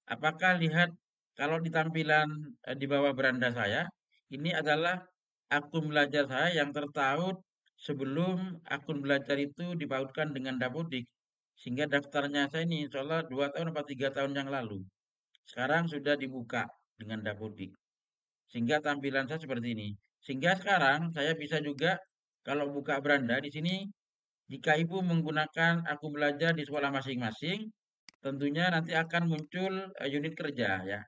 Apakah lihat kalau di tampilan di bawah beranda saya, ini adalah akun belajar saya yang tertaut sebelum akun belajar itu dipautkan dengan Dapodik. Sehingga daftarnya saya ini insya Allah 2 tahun atau 3 tahun yang lalu. Sekarang sudah dibuka dengan Dapodik. Sehingga tampilan saya seperti ini. Sehingga sekarang saya bisa juga kalau buka beranda di sini Jika Ibu menggunakan akun belajar di sekolah masing-masing, tentunya nanti akan muncul unit kerja ya.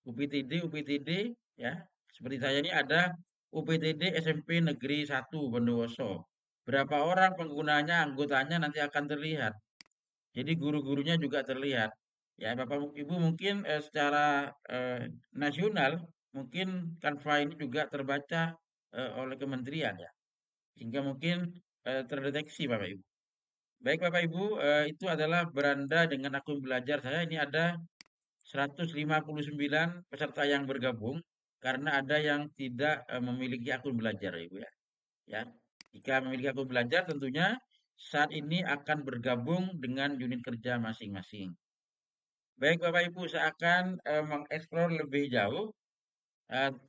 UPTD ya. Seperti saya ini ada UPTD SMP Negeri 1 Bondowoso. Berapa orang penggunanya, anggotanya nanti akan terlihat. Jadi guru-gurunya juga terlihat. Ya, Bapak Ibu mungkin secara nasional mungkin Canva ini juga terbaca oleh kementerian ya. Sehingga mungkin terdeteksi Bapak Ibu. Baik Bapak Ibu, itu adalah beranda dengan akun belajar saya. Ini ada 159 peserta yang bergabung karena ada yang tidak memiliki akun belajar Ibu ya. Ya. Jika memiliki akun belajar tentunya saat ini akan bergabung dengan unit kerja masing-masing. Baik Bapak Ibu, saya akan mengeksplor lebih jauh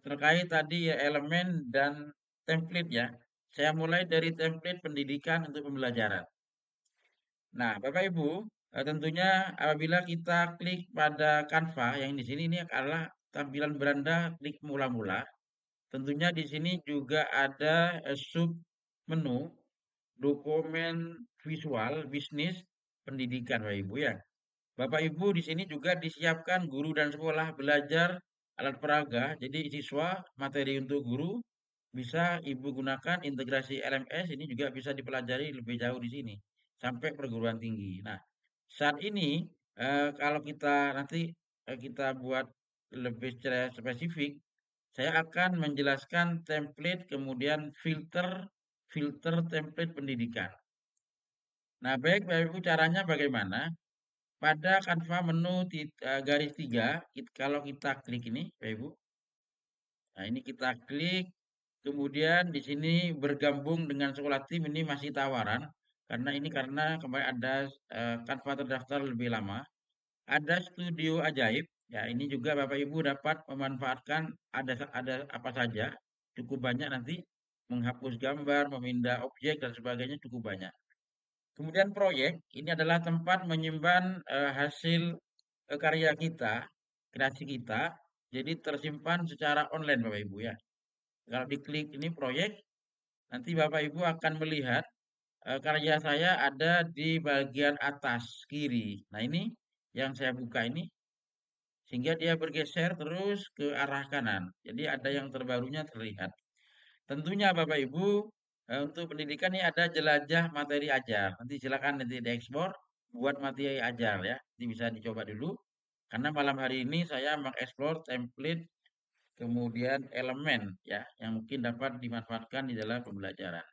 terkait tadi ya elemen dan template ya. Saya mulai dari template pendidikan untuk pembelajaran. Nah, Bapak Ibu, tentunya apabila kita klik pada Canva yang di sini ini adalah tampilan beranda klik mula-mula. Tentunya di sini juga ada sub menu dokumen visual bisnis pendidikan Bapak Ibu ya. Bapak Ibu di sini juga disiapkan guru dan sekolah belajar alat peraga. Jadi siswa materi untuk guru bisa Ibu gunakan integrasi LMS ini juga bisa dipelajari lebih jauh di sini sampai perguruan tinggi. Nah, saat ini kalau kita nanti kita buat lebih secara spesifik, saya akan menjelaskan template kemudian filter filter template pendidikan. Nah, baik Bapak Ibu caranya bagaimana? Pada Canva menu garis 3, kalau kita klik ini, Bapak Ibu. Nah, ini kita klik, kemudian di sini bergabung dengan sekolah tim ini masih tawaran, karena ini karena kemarin ada Canva terdaftar lebih lama. Ada studio ajaib, ya ini juga Bapak Ibu dapat memanfaatkan ada apa saja, cukup banyak nanti menghapus gambar, memindah objek dan sebagainya cukup banyak. Kemudian proyek, ini adalah tempat menyimpan hasil karya kita, kreasi kita, jadi tersimpan secara online Bapak Ibu ya. Kalau diklik ini proyek, nanti Bapak Ibu akan melihat karya saya ada di bagian atas kiri. Nah ini yang saya buka ini, sehingga dia bergeser terus ke arah kanan. Jadi ada yang terbarunya terlihat. Tentunya Bapak Ibu, untuk pendidikan ini ada jelajah materi ajar. Nanti silakan nanti diekspor buat materi ajar ya. Nanti bisa dicoba dulu. Karena malam hari ini saya mengeksplor template kemudian elemen ya yang mungkin dapat dimanfaatkan di dalam pembelajaran.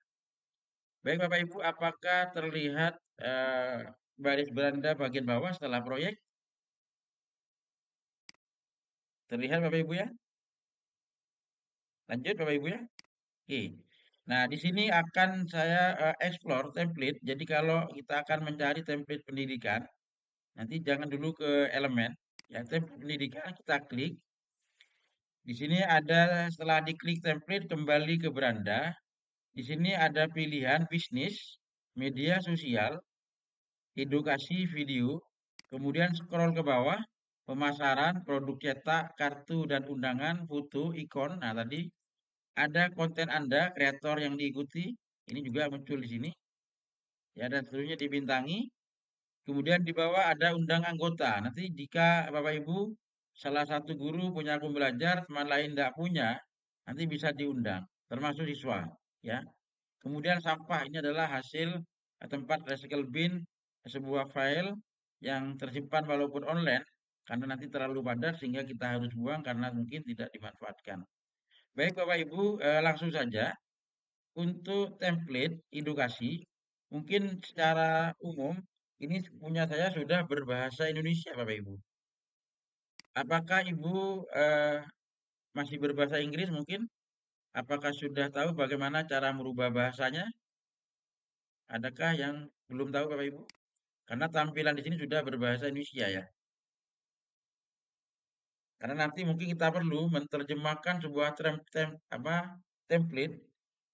Baik Bapak Ibu, apakah terlihat baris beranda bagian bawah setelah proyek? Terlihat Bapak Ibu ya? Lanjut Bapak Ibu ya? Oke. Nah, di sini akan saya explore template. Jadi kalau kita akan mencari template pendidikan, nanti jangan dulu ke elemen. Ya, template pendidikan kita klik. Di sini ada setelah diklik template kembali ke beranda. Di sini ada pilihan bisnis, media sosial, edukasi video, kemudian scroll ke bawah, pemasaran, produk cetak, kartu dan undangan, foto, ikon. Nah, tadi ada konten Anda, kreator yang diikuti, ini juga muncul di sini. Ya, dan seterusnya dibintangi. Kemudian di bawah ada undang anggota. Nanti jika Bapak Ibu salah satu guru punya akun belajar, teman lain tidak punya, nanti bisa diundang, termasuk siswa. Ya. Kemudian sampah ini adalah hasil tempat recycle bin, sebuah file yang tersimpan walaupun online, karena nanti terlalu padat sehingga kita harus buang karena mungkin tidak dimanfaatkan. Baik Bapak Ibu, langsung saja. Untuk template edukasi, mungkin secara umum ini punya saya sudah berbahasa Indonesia, Bapak Ibu. Apakah Ibu masih berbahasa Inggris mungkin? Apakah sudah tahu bagaimana cara merubah bahasanya? Adakah yang belum tahu, Bapak Ibu? Karena tampilan di sini sudah berbahasa Indonesia ya. Karena nanti mungkin kita perlu menerjemahkan sebuah template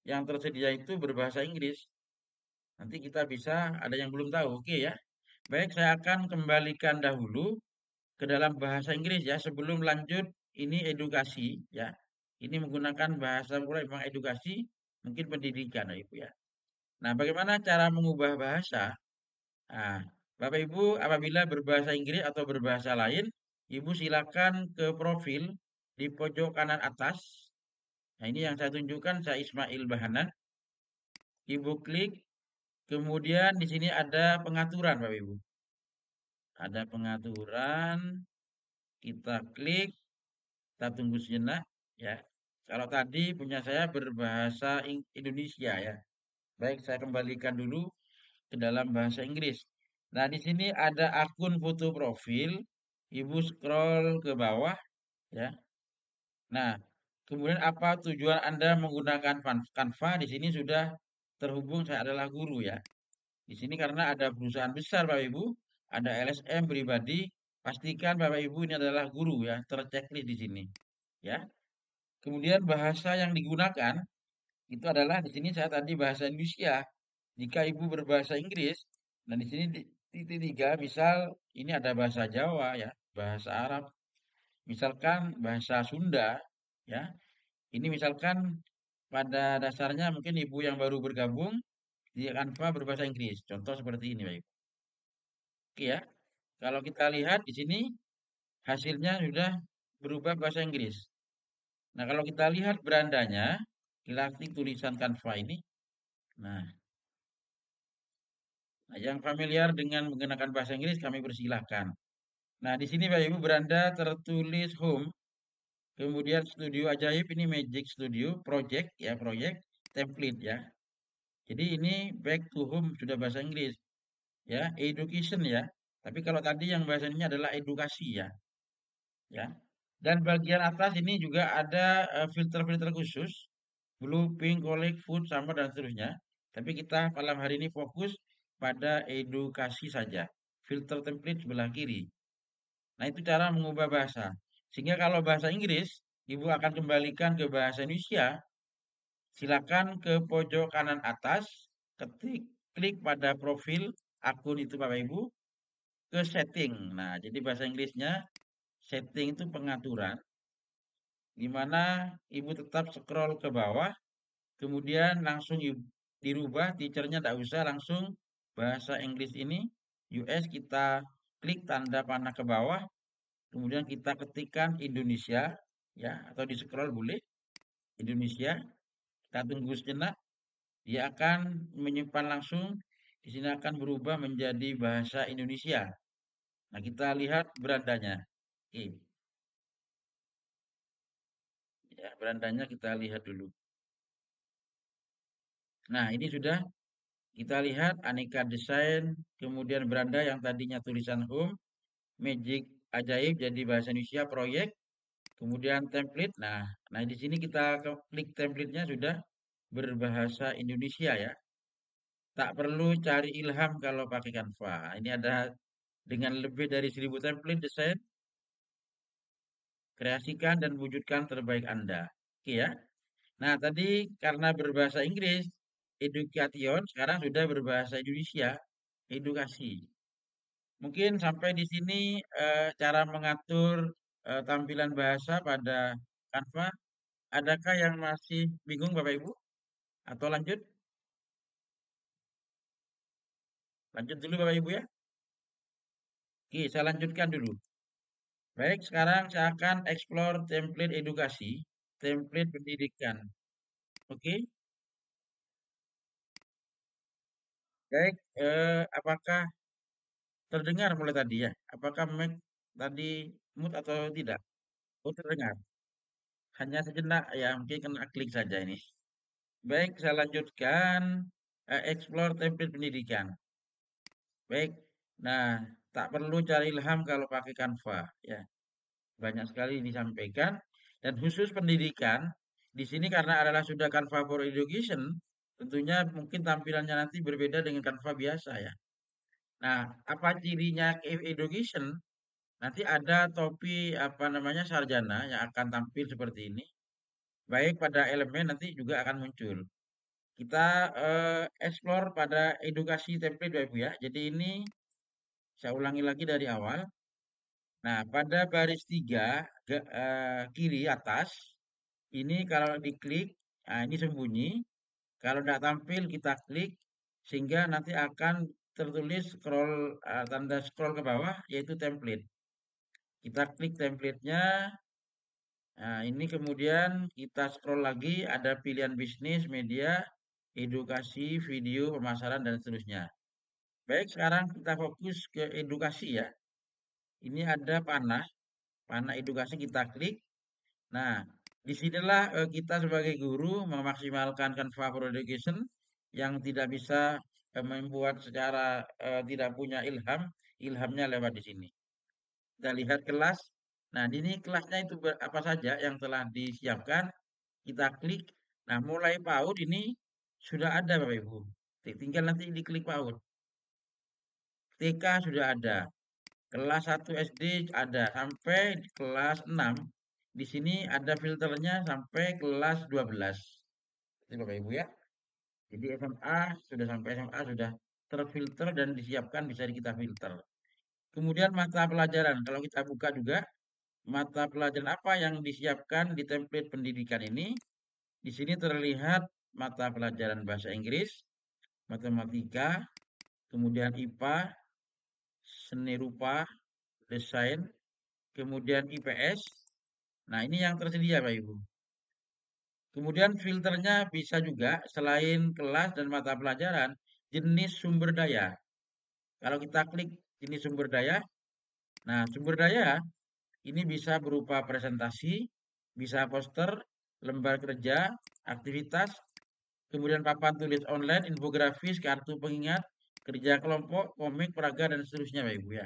yang tersedia itu berbahasa Inggris. Nanti kita bisa ada yang belum tahu, oke ya. Baik, saya akan kembalikan dahulu ke dalam bahasa Inggris ya sebelum lanjut ini edukasi ya. Ini menggunakan bahasa mulai memang edukasi, mungkin pendidikan ya Ibu ya. Nah, bagaimana cara mengubah bahasa? Nah, Bapak Ibu apabila berbahasa Inggris atau berbahasa lain, Ibu silakan ke profil di pojok kanan atas. Nah, ini yang saya tunjukkan, saya Ismail Bahanan. Ibu klik, kemudian di sini ada pengaturan, Bapak Ibu. Ada pengaturan, kita klik, kita tunggu sejenak, ya. Kalau tadi punya saya berbahasa Indonesia, ya. Baik, saya kembalikan dulu ke dalam bahasa Inggris. Nah, di sini ada akun foto profil, Ibu scroll ke bawah, ya. Nah, kemudian apa tujuan Anda menggunakan Canva? Di sini sudah terhubung saya adalah guru, ya. Di sini karena ada perusahaan besar Bapak Ibu, ada LSM pribadi, pastikan Bapak Ibu ini adalah guru, ya, terchecklist di sini, ya. Kemudian bahasa yang digunakan itu adalah di sini saya tadi bahasa Indonesia. Jika Ibu berbahasa Inggris, nah di sini titik tiga, misal ini ada bahasa Jawa, ya, bahasa Arab, misalkan bahasa Sunda, ya. Ini misalkan pada dasarnya mungkin Ibu yang baru bergabung di Canva berbahasa Inggris. Contoh seperti ini, Baik. Oke, ya. Kalau kita lihat di sini hasilnya sudah berubah bahasa Inggris. Nah, kalau kita lihat berandanya, kita klik tulisan Canva ini. Nah, yang familiar dengan menggunakan bahasa Inggris kami persilahkan. Nah, di sini Bapak Ibu beranda tertulis home, kemudian studio ajaib ini Magic Studio, project ya, project, template ya. Jadi ini back to home sudah bahasa Inggris ya, education ya. Tapi kalau tadi yang bahasanya adalah edukasi ya, ya. Dan bagian atas ini juga ada filter-filter khusus, blue, pink, collect, food, sama dan seterusnya. Tapi kita malam hari ini fokus pada edukasi saja. Filter template sebelah kiri. Nah, itu cara mengubah bahasa. Sehingga kalau bahasa Inggris, Ibu akan kembalikan ke bahasa Indonesia, silakan ke pojok kanan atas, ketik, klik pada profil akun itu Bapak Ibu, ke setting. Nah, jadi bahasa Inggrisnya setting itu pengaturan, di mana Ibu tetap scroll ke bawah, kemudian langsung dirubah, teachernya tidak usah langsung bahasa Inggris ini, US kita klik tanda panah ke bawah, kemudian kita ketikkan Indonesia, ya, atau di scroll boleh, Indonesia, kita tunggu sejenak, dia akan menyimpan langsung, di sini akan berubah menjadi bahasa Indonesia. Nah, kita lihat berandanya. Oke, ya, berandanya kita lihat dulu. Nah, ini sudah kita lihat aneka desain, kemudian beranda yang tadinya tulisan home, magic ajaib jadi bahasa Indonesia proyek, kemudian template. Nah, di sini kita klik template-nya sudah berbahasa Indonesia ya. Tak perlu cari ilham kalau pakai Canva. Ini ada dengan lebih dari 1000 template desain, kreasikan dan wujudkan terbaik Anda. Oke ya. Nah, tadi karena berbahasa Inggris, education sekarang sudah berbahasa Indonesia, edukasi. Mungkin sampai di sini cara mengatur tampilan bahasa pada Canva. Adakah yang masih bingung Bapak Ibu? Atau lanjut? Lanjut dulu Bapak Ibu ya. Oke, saya lanjutkan dulu. Baik, sekarang saya akan explore template edukasi, template pendidikan. Oke, baik. Apakah terdengar mulai tadi ya? Apakah mic tadi mute atau tidak? Oh, terdengar. Hanya sejenak ya, mungkin kena klik saja ini. Baik, saya lanjutkan explore template pendidikan. Baik. Nah, tak perlu cari ilham kalau pakai Canva ya. Banyak sekali disampaikan dan khusus pendidikan di sini karena adalah sudah Canva for Education, tentunya mungkin tampilannya nanti berbeda dengan Canva biasa ya. Nah, apa cirinya education? Nanti ada topi apa namanya sarjana yang akan tampil seperti ini. Baik pada elemen nanti juga akan muncul. Kita explore pada edukasi template Bapak Ibu ya. Jadi ini saya ulangi lagi dari awal. Nah, pada baris 3 kiri atas ini kalau diklik, nah ini sembunyi. Kalau tidak tampil kita klik. sehingga nanti akan tertulis tanda scroll ke bawah yaitu template. Kita klik template-nya. Nah, ini kemudian kita scroll lagi ada pilihan bisnis, media, edukasi, video, pemasaran dan seterusnya. Baik, sekarang kita fokus ke edukasi ya. Ini ada panah, panah edukasi kita klik. Nah, disinilah kita sebagai guru memaksimalkan Canva for Education yang tidak bisa membuat secara tidak punya ilham, ilhamnya lewat di sini. Kita lihat kelas. Nah, di ini kelasnya itu apa saja yang telah disiapkan. Kita klik. Nah, mulai PAUD ini sudah ada Bapak Ibu. Tinggal nanti diklik PAUD. TK sudah ada. Kelas 1 SD ada sampai kelas 6. Di sini ada filternya sampai kelas 12. Itu Bapak Ibu ya. Jadi SMA sudah sampai SMA sudah terfilter dan disiapkan bisa kita filter. Kemudian mata pelajaran. Kalau kita buka juga mata pelajaran apa yang disiapkan di template pendidikan ini. Di sini terlihat mata pelajaran bahasa Inggris, matematika, kemudian IPA, seni rupa, desain, kemudian IPS. Nah, ini yang tersedia, Pak Ibu. Kemudian filternya bisa juga selain kelas dan mata pelajaran, jenis sumber daya. Kalau kita klik jenis sumber daya, nah sumber daya ini bisa berupa presentasi, bisa poster, lembar kerja, aktivitas, kemudian papan tulis online, infografis, kartu pengingat, kerja kelompok, komik, peraga, dan seterusnya Bapak Ibu ya.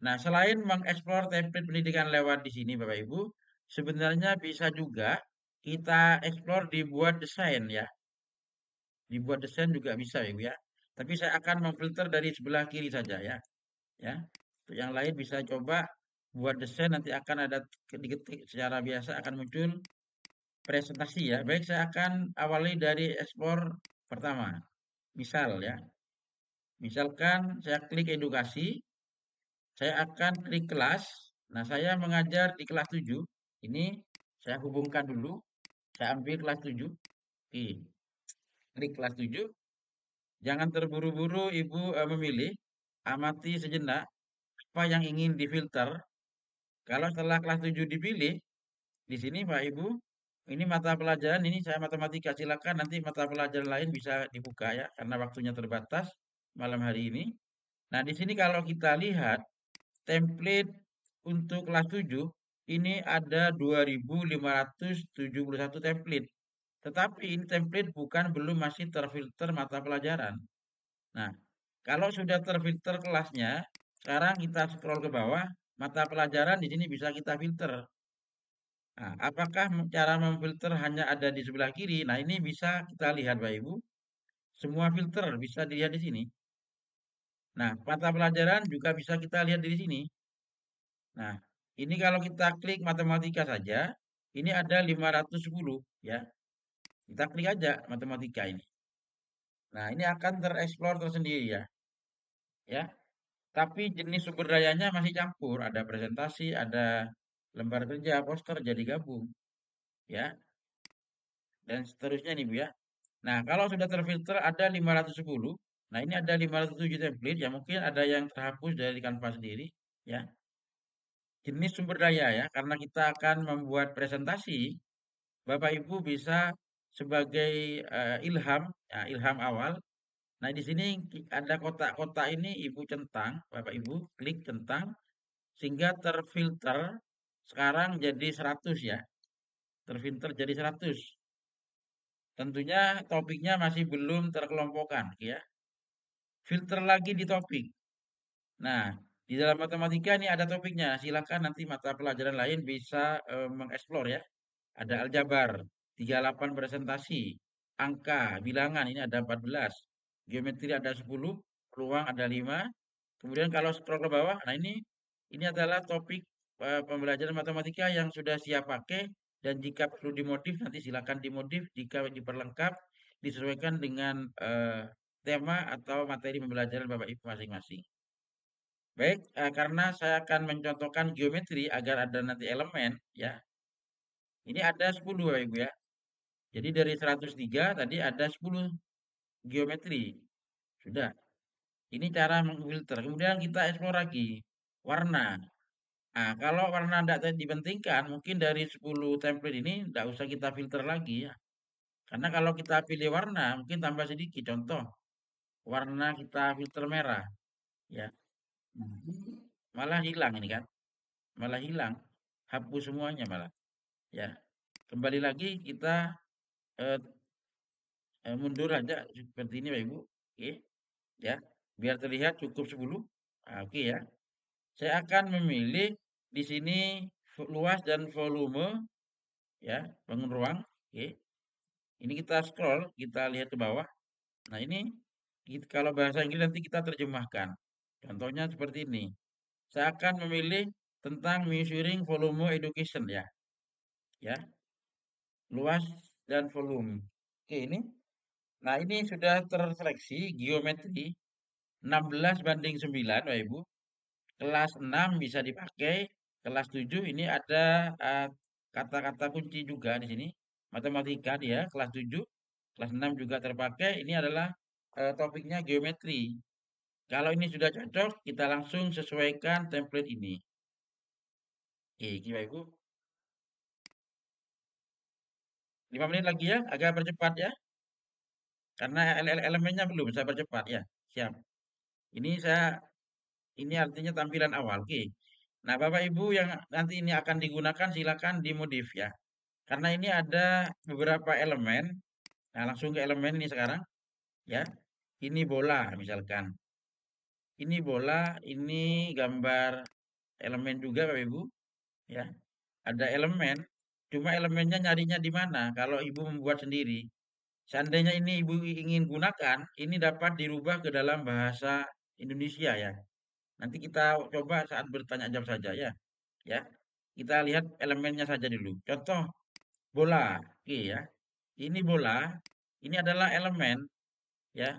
Nah, selain mengeksplor template pendidikan lewat di sini Bapak Ibu, sebenarnya bisa juga kita eksplor dibuat desain ya. Dibuat desain juga bisa ya Ibu ya. Tapi saya akan memfilter dari sebelah kiri saja ya. Ya. Untuk yang lain bisa coba buat desain nanti akan ada diketik secara biasa akan muncul presentasi ya. Baik, saya akan awali dari ekspor pertama. Misal ya. Misalkan saya klik edukasi, saya akan klik kelas. Nah, saya mengajar di kelas 7. Ini saya hubungkan dulu. Saya ambil kelas 7. Oke, klik kelas 7. Jangan terburu-buru Ibu memilih. Amati sejenak apa yang ingin difilter. Kalau setelah kelas 7 dipilih, di sini Pak Ibu, ini mata pelajaran, ini saya matematika. Silakan nanti mata pelajaran lain bisa dibuka ya, karena waktunya terbatas malam hari ini. Nah, di sini kalau kita lihat template untuk kelas 7 ini ada 2.571 template. Tetapi ini template belum masih terfilter mata pelajaran. Nah, kalau sudah terfilter kelasnya, sekarang kita scroll ke bawah, mata pelajaran di sini bisa kita filter. Nah, apakah cara memfilter hanya ada di sebelah kiri? Nah, ini bisa kita lihat Bapak Ibu. Semua filter bisa dilihat di sini. Nah, mata pelajaran juga bisa kita lihat di sini. Nah, ini kalau kita klik matematika saja, ini ada 510 ya. Kita klik aja matematika ini. Nah, ini akan tereksplor tersendiri ya. Ya. Tapi jenis sumber dayanya masih campur, ada presentasi, ada lembar kerja, poster jadi gabung ya. Dan seterusnya nih Bu ya. Nah, kalau sudah terfilter ada 510. Nah, ini ada 507 template ya, mungkin ada yang terhapus dari Canva sendiri ya. Jenis sumber daya ya, karena kita akan membuat presentasi, Bapak Ibu bisa sebagai ilham, ya, ilham awal. Nah, di sini ada kotak-kotak ini Ibu centang, Bapak Ibu klik centang sehingga terfilter sekarang jadi 100 ya. Terfilter jadi 100. Tentunya topiknya masih belum terkelompokkan ya. Filter lagi di topik. Nah, di dalam matematika ini ada topiknya. Silakan nanti mata pelajaran lain bisa mengeksplor ya. Ada aljabar, 38 presentasi, angka, bilangan ini ada 14, geometri ada 10, peluang ada 5. Kemudian kalau scroll ke bawah, nah ini adalah topik pembelajaran matematika yang sudah siap pakai dan jika perlu dimodif nanti silakan dimodif jika diperlengkap disesuaikan dengan tema atau materi pembelajaran Bapak Ibu masing-masing. Baik, karena saya akan mencontohkan geometri agar ada nanti elemen ya. Ini ada 10 Bapak Ibu ya. Jadi dari 103 tadi ada 10 geometri. Sudah. Ini cara memfilter. Kemudian kita explore lagi. Warna. Nah, kalau warna tidak dipentingkan, mungkin dari 10 template ini tidak usah kita filter lagi ya. Karena kalau kita pilih warna, mungkin tambah sedikit. Contoh, warna kita filter merah. Ya, malah hilang ini kan. Malah hilang. Hapus semuanya malah. Ya, kembali lagi kita eh, mundur aja seperti ini Pak Ibu. Oke, ya. Biar terlihat cukup 10. Nah, oke ya. Saya akan memilih di sini luas dan volume ya, bangun ruang. Oke. Ini kita scroll, kita lihat ke bawah. Nah, ini kalau bahasa Inggris nanti kita terjemahkan. Contohnya seperti ini. Saya akan memilih tentang measuring volume education ya. Ya, luas dan volume. Oke, ini. Nah, ini sudah terseleksi geometri 16:9, Bapak Ibu. Kelas 6 bisa dipakai, kelas 7 ini ada kata-kata kunci juga di sini. Matematika dia kelas 7, kelas 6 juga terpakai. Ini adalah topiknya geometri. Kalau ini sudah cocok, kita langsung sesuaikan template ini. Oke, Bapak Ibu. 5 menit lagi ya, agak percepat ya. Karena elemennya belum, saya percepat ya. Siap. Ini ini artinya tampilan awal. Oke. Nah, Bapak Ibu yang nanti ini akan digunakan silakan dimodif ya. Karena ini ada beberapa elemen. Nah, langsung ke elemen ini sekarang ya. Ini bola misalkan. Ini bola, ini gambar elemen juga Bapak Ibu ya. Ada elemen, cuma elemennya nyarinya di mana kalau Ibu membuat sendiri. Seandainya ini Ibu ingin gunakan, ini dapat dirubah ke dalam bahasa Indonesia ya. Nanti kita coba saat bertanya jawab saja ya. Ya. Kita lihat elemennya saja dulu. Contoh bola. Oke ya. Ini bola, ini adalah elemen ya.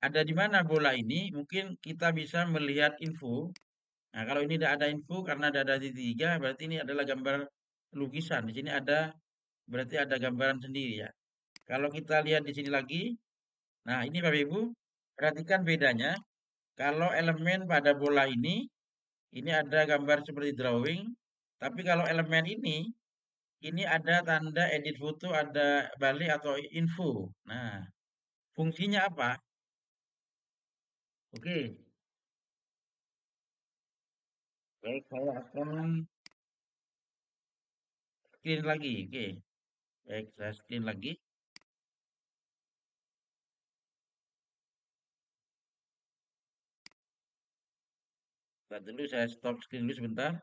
Ada di mana bola ini? Mungkin kita bisa melihat info. Nah, kalau ini tidak ada info karena ada tiga, berarti ini adalah gambar lukisan. Di sini ada berarti ada gambaran sendiri ya. Kalau kita lihat di sini lagi, nah ini Bapak Ibu, perhatikan bedanya. Kalau elemen pada bola ini ada gambar seperti drawing. Tapi kalau elemen ini ada tanda edit foto, ada balik atau info. Nah, fungsinya apa? Oke, baik saya akan screen lagi. Oke, baik saya screen lagi. Bentar dulu saya stop screen dulu sebentar.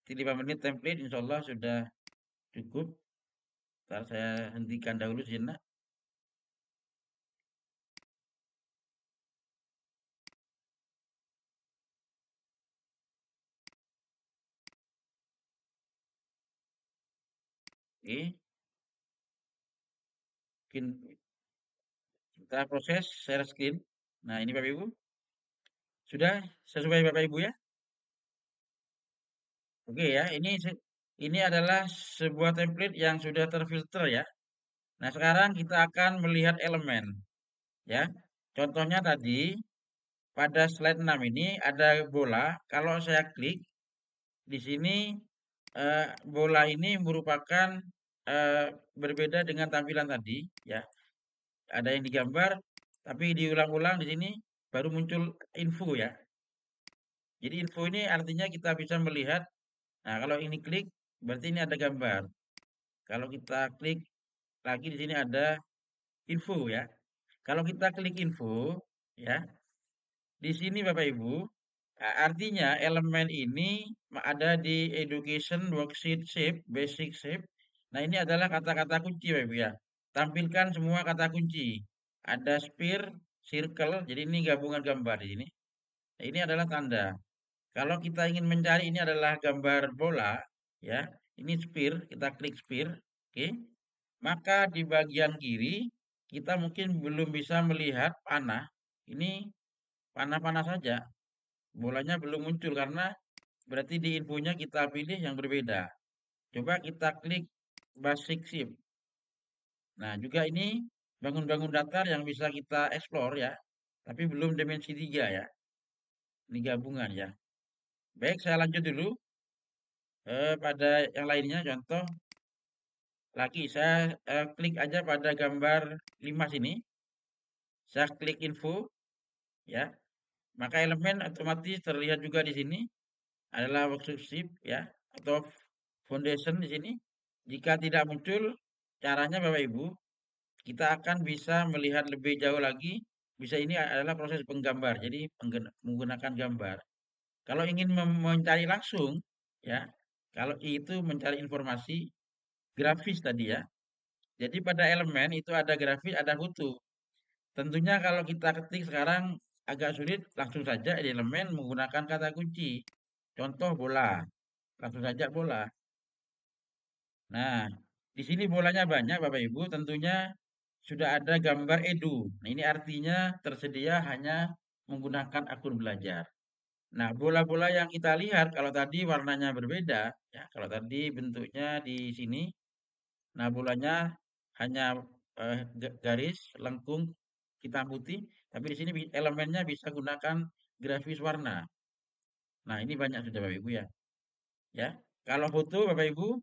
Di 5 menit template insya Allah sudah cukup. Ntar saya hentikan dahulu sejenak. Oke, mungkin kita proses share screen. Nah ini Bapak Ibu. Sudah sesuai Bapak Ibu ya? Oke ya, ini adalah sebuah template yang sudah terfilter ya. Nah, sekarang kita akan melihat elemen ya. Contohnya tadi pada slide 6 ini ada bola. Kalau saya klik di sini bola ini merupakan berbeda dengan tampilan tadi ya. Ada yang digambar tapi diulang-ulang di sini baru muncul info ya. Jadi info ini artinya kita bisa melihat. Nah, kalau ini klik berarti ini ada gambar. Kalau kita klik lagi di sini ada info ya. Kalau kita klik info ya, di sini Bapak Ibu, artinya elemen ini ada di education worksheet shape, basic shape. Nah, ini adalah kata-kata kunci Bapak Ibu ya. Tampilkan semua kata kunci. Ada sphere, circle, jadi ini gabungan gambar di sini. Nah, ini adalah tanda. Kalau kita ingin mencari ini adalah gambar bola, ya. Ini sphere, kita klik sphere, oke. Maka di bagian kiri kita mungkin belum bisa melihat panah. Ini panah-panah saja. Bolanya belum muncul karena berarti di infonya kita pilih yang berbeda. Coba kita klik basic shape. Nah, juga ini bangun-bangun datar yang bisa kita explore ya. tapi belum dimensi 3 ya. Ini gabungan ya. Baik, saya lanjut dulu pada yang lainnya. Contoh lagi, saya klik aja pada gambar 5 sini. Saya klik info, ya. Maka elemen otomatis terlihat juga di sini adalah workshop ya atau foundation di sini. Jika tidak muncul, caranya Bapak Ibu, kita akan bisa melihat lebih jauh lagi. Bisa ini adalah proses penggambar. Jadi menggunakan gambar. Kalau ingin mencari langsung, ya, kalau itu mencari informasi grafis tadi ya. Jadi pada elemen itu ada grafis, ada foto. Tentunya kalau kita ketik sekarang agak sulit, langsung saja di elemen menggunakan kata kunci. Contoh bola, langsung saja bola. Nah, di sini bolanya banyak Bapak Ibu, tentunya sudah ada gambar edu. Nah, ini artinya tersedia hanya menggunakan akun belajar. Nah, bola-bola yang kita lihat kalau tadi warnanya berbeda, ya, kalau tadi bentuknya di sini, nah bolanya hanya garis lengkung hitam putih, tapi di sini elemennya bisa gunakan grafis warna. Nah, ini banyak sudah Bapak Ibu ya. Ya, kalau foto Bapak Ibu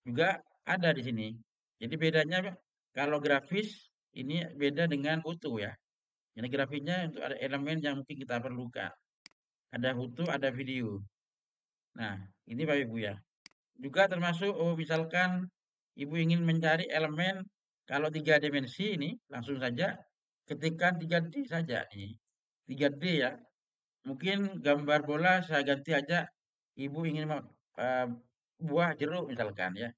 juga ada di sini. Jadi bedanya kalau grafis ini beda dengan foto ya. Ini grafisnya untuk ada elemen yang mungkin kita perlukan. Ada foto, ada video. Nah, ini Bapak Ibu ya. Juga termasuk misalkan Ibu ingin mencari elemen kalau 3 dimensi ini langsung saja ketikkan 3D saja nih. 3D ya. Mungkin gambar bola saya ganti aja Ibu ingin buah jeruk misalkan ya.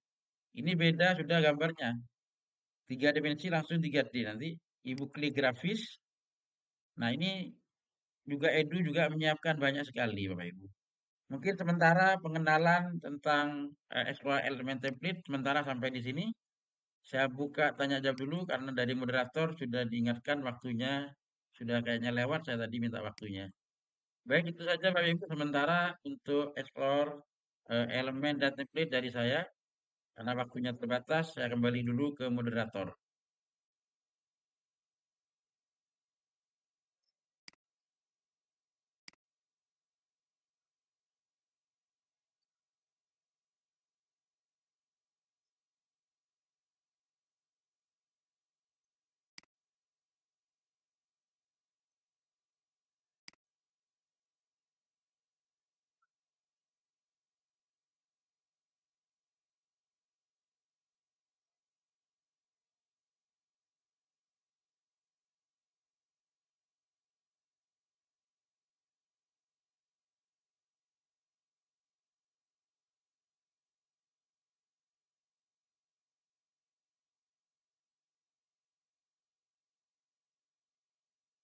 Ini beda sudah gambarnya. 3 dimensi langsung 3D. Nanti Ibu klik grafis. Nah, ini juga Edu juga menyiapkan banyak sekali Bapak Ibu. Mungkin sementara pengenalan tentang explore elemen template sementara sampai di sini. Saya buka tanya jawab dulu karena dari moderator sudah diingatkan waktunya sudah kayaknya lewat. Saya tadi minta waktunya. Baik, itu saja Bapak Ibu sementara untuk explore elemen dan template dari saya. Karena waktunya terbatas, saya kembali dulu ke moderator.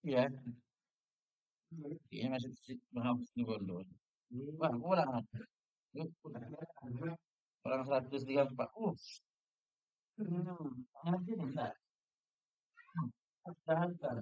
Iya, ini masih menghapus di bondo. Wah, kurang. Kurang 134. Nanti bentar. Bentar.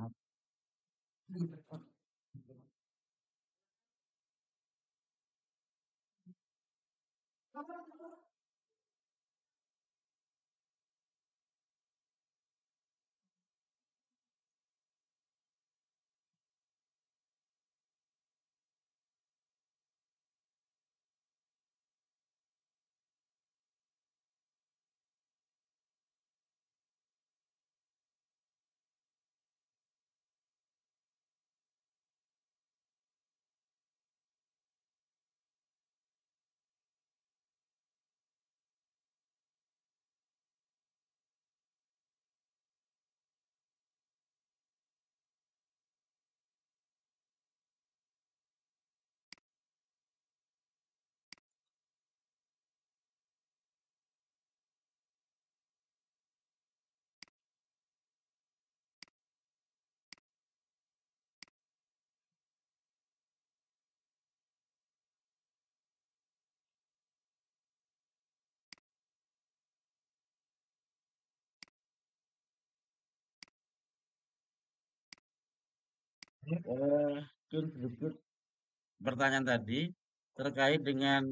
Mungkin sedikit pertanyaan tadi terkait dengan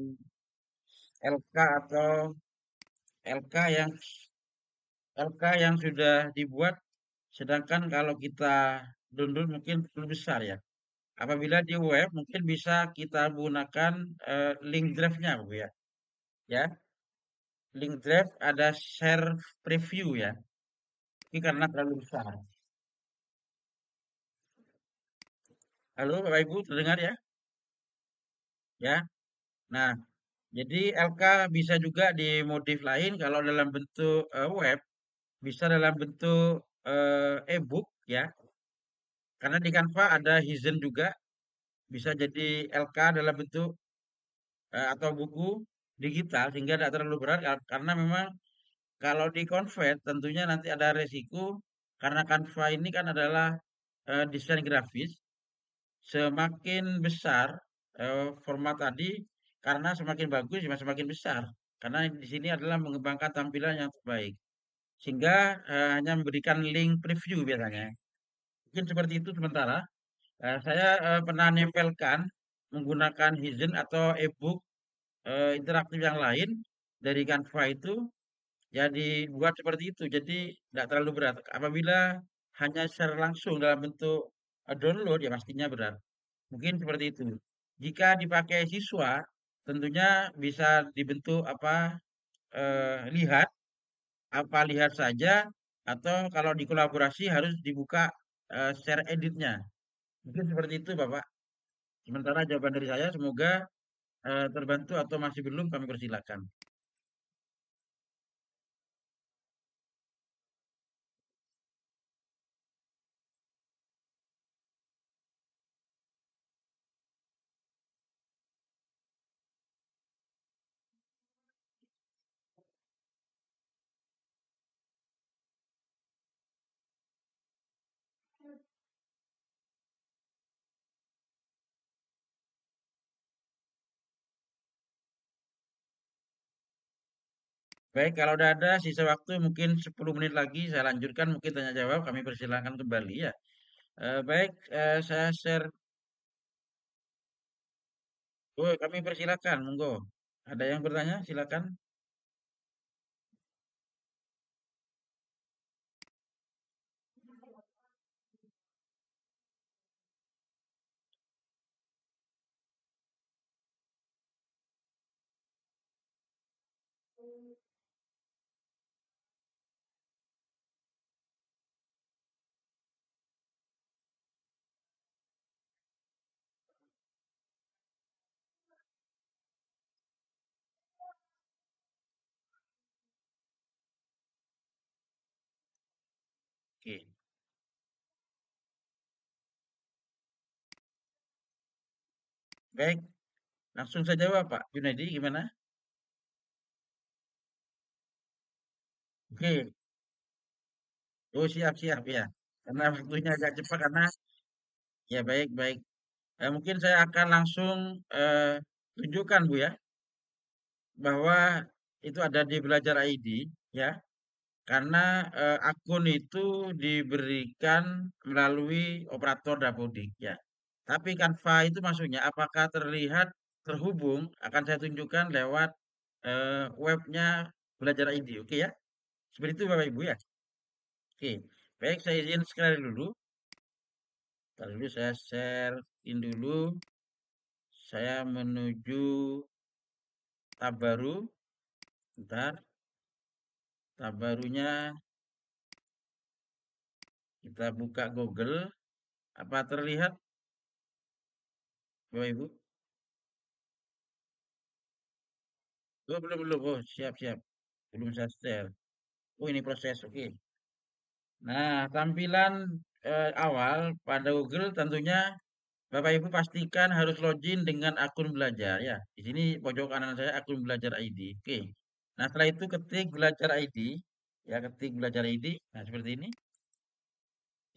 LK atau LK yang LK yang sudah dibuat, sedangkan kalau kita download mungkin perlu besar ya. Apabila di web mungkin bisa kita gunakan link drive-nya Bu ya. Ya, link drive ada share preview ya. Ini karena terlalu besar. Halo Bapak Ibu, terdengar ya? Ya. Nah, jadi LK bisa juga dimodif lain kalau dalam bentuk web, bisa dalam bentuk e-book ya. Karena di Canva ada Hizen juga, bisa jadi LK dalam bentuk atau buku digital sehingga tidak terlalu berat karena memang kalau di-convert tentunya nanti ada resiko karena Canva ini kan adalah desain grafis. Semakin besar format tadi karena semakin bagus ya semakin besar. Karena di sini adalah mengembangkan tampilan yang terbaik. Sehingga hanya memberikan link preview biasanya. Mungkin seperti itu sementara. Saya pernah nempelkan menggunakan Hizen atau e-book interaktif yang lain dari Canva itu ya dibuat seperti itu. Jadi tidak terlalu berat. Apabila hanya secara langsung dalam bentuk download ya pastinya berat. Mungkin seperti itu. Jika dipakai siswa, tentunya bisa dibentuk apa lihat, apa lihat saja, atau kalau dikolaborasi harus dibuka share editnya. Mungkin seperti itu, Bapak. Sementara jawaban dari saya, semoga terbantu atau masih belum kami persilakan. Baik, kalau udah ada sisa waktu mungkin 10 menit lagi saya lanjutkan, mungkin tanya jawab, kami persilakan kembali ya. Baik, saya share. Oh, kami persilakan, monggo. Ada yang bertanya? Silakan. Oke, baik. Langsung saja jawab Pak Junedi, gimana? Oke, oh siap-siap ya. Karena waktunya agak cepat karena ya baik-baik. Mungkin saya akan langsung tunjukkan Bu ya bahwa itu ada di Belajar ID ya. Karena akun itu diberikan melalui operator dapodik ya. Tapi Canva itu maksudnya apakah terlihat terhubung akan saya tunjukkan lewat webnya Belajar ID. Oke ya. Seperti itu Bapak Ibu ya. Oke. Baik, saya izin sekali dulu. Ntar dulu saya share-in dulu. Saya menuju tab baru. Bentar, tab barunya kita buka Google. Apa terlihat Bapak Ibu? Oh, belum belum. Oh, siap siap. Belum saya share. Oh, ini proses. Oke. Nah, tampilan awal pada Google tentunya Bapak Ibu pastikan harus login dengan akun belajar ya. Di sini pojok kanan saya akun belajar ID. Oke. Nah, setelah itu ketik belajar ID. Ya, ketik belajar ID. Nah, seperti ini.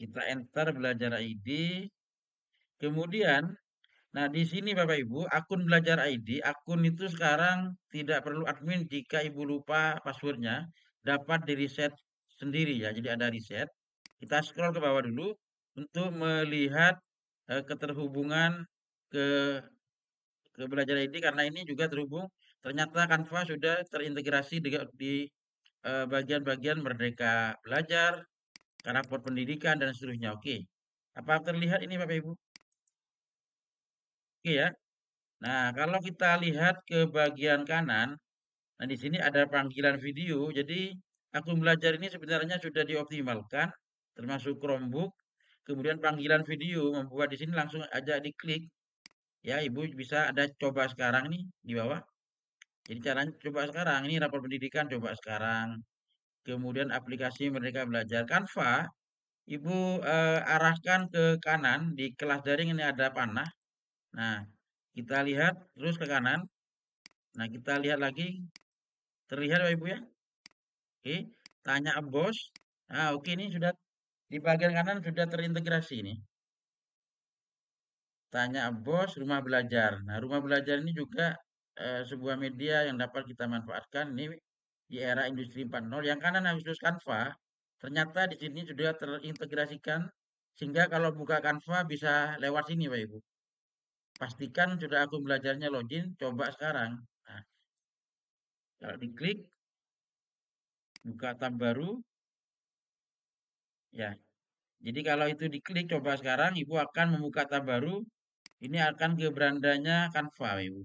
Kita enter belajar ID. Kemudian, nah di sini Bapak Ibu, akun belajar ID, akun itu sekarang tidak perlu admin jika Ibu lupa passwordnya, dapat di reset sendiri ya. Jadi ada reset. Kita scroll ke bawah dulu untuk melihat keterhubungan ke belajar ID karena ini juga terhubung. Ternyata Canva sudah terintegrasi di bagian-bagian Merdeka Belajar, rapor pendidikan dan seterusnya. Oke. Apa terlihat ini Bapak Ibu? Oke ya. Nah, kalau kita lihat ke bagian kanan, nah di sini ada panggilan video. Jadi akun belajar ini sebenarnya sudah dioptimalkan, termasuk Chromebook. Kemudian panggilan video membuat di sini langsung aja diklik. Ya, Ibu bisa ada coba sekarang nih di bawah. Jadi caranya coba sekarang. Ini rapor pendidikan coba sekarang. Kemudian aplikasi mereka belajar Canva. Ibu arahkan ke kanan di kelas daring ini ada panah. Nah, kita lihat terus ke kanan. Nah, kita lihat lagi. Terlihat Bapak Ibu ya? Oke. Tanya bos. Nah, oke ini sudah di bagian kanan sudah terintegrasi ini. Tanya bos, rumah belajar. Nah, rumah belajar ini juga sebuah media yang dapat kita manfaatkan ini di era industri 4.0. Yang kanan Agustus Canva, ternyata di sini sudah terintegrasikan sehingga kalau buka Canva bisa lewat sini, Pak Ibu. Pastikan sudah akun belajarnya login, coba sekarang. Nah, kalau diklik, buka tab baru, ya. Jadi kalau itu diklik coba sekarang, Ibu akan membuka tab baru. Ini akan ke berandanya Canva, Pak Ibu.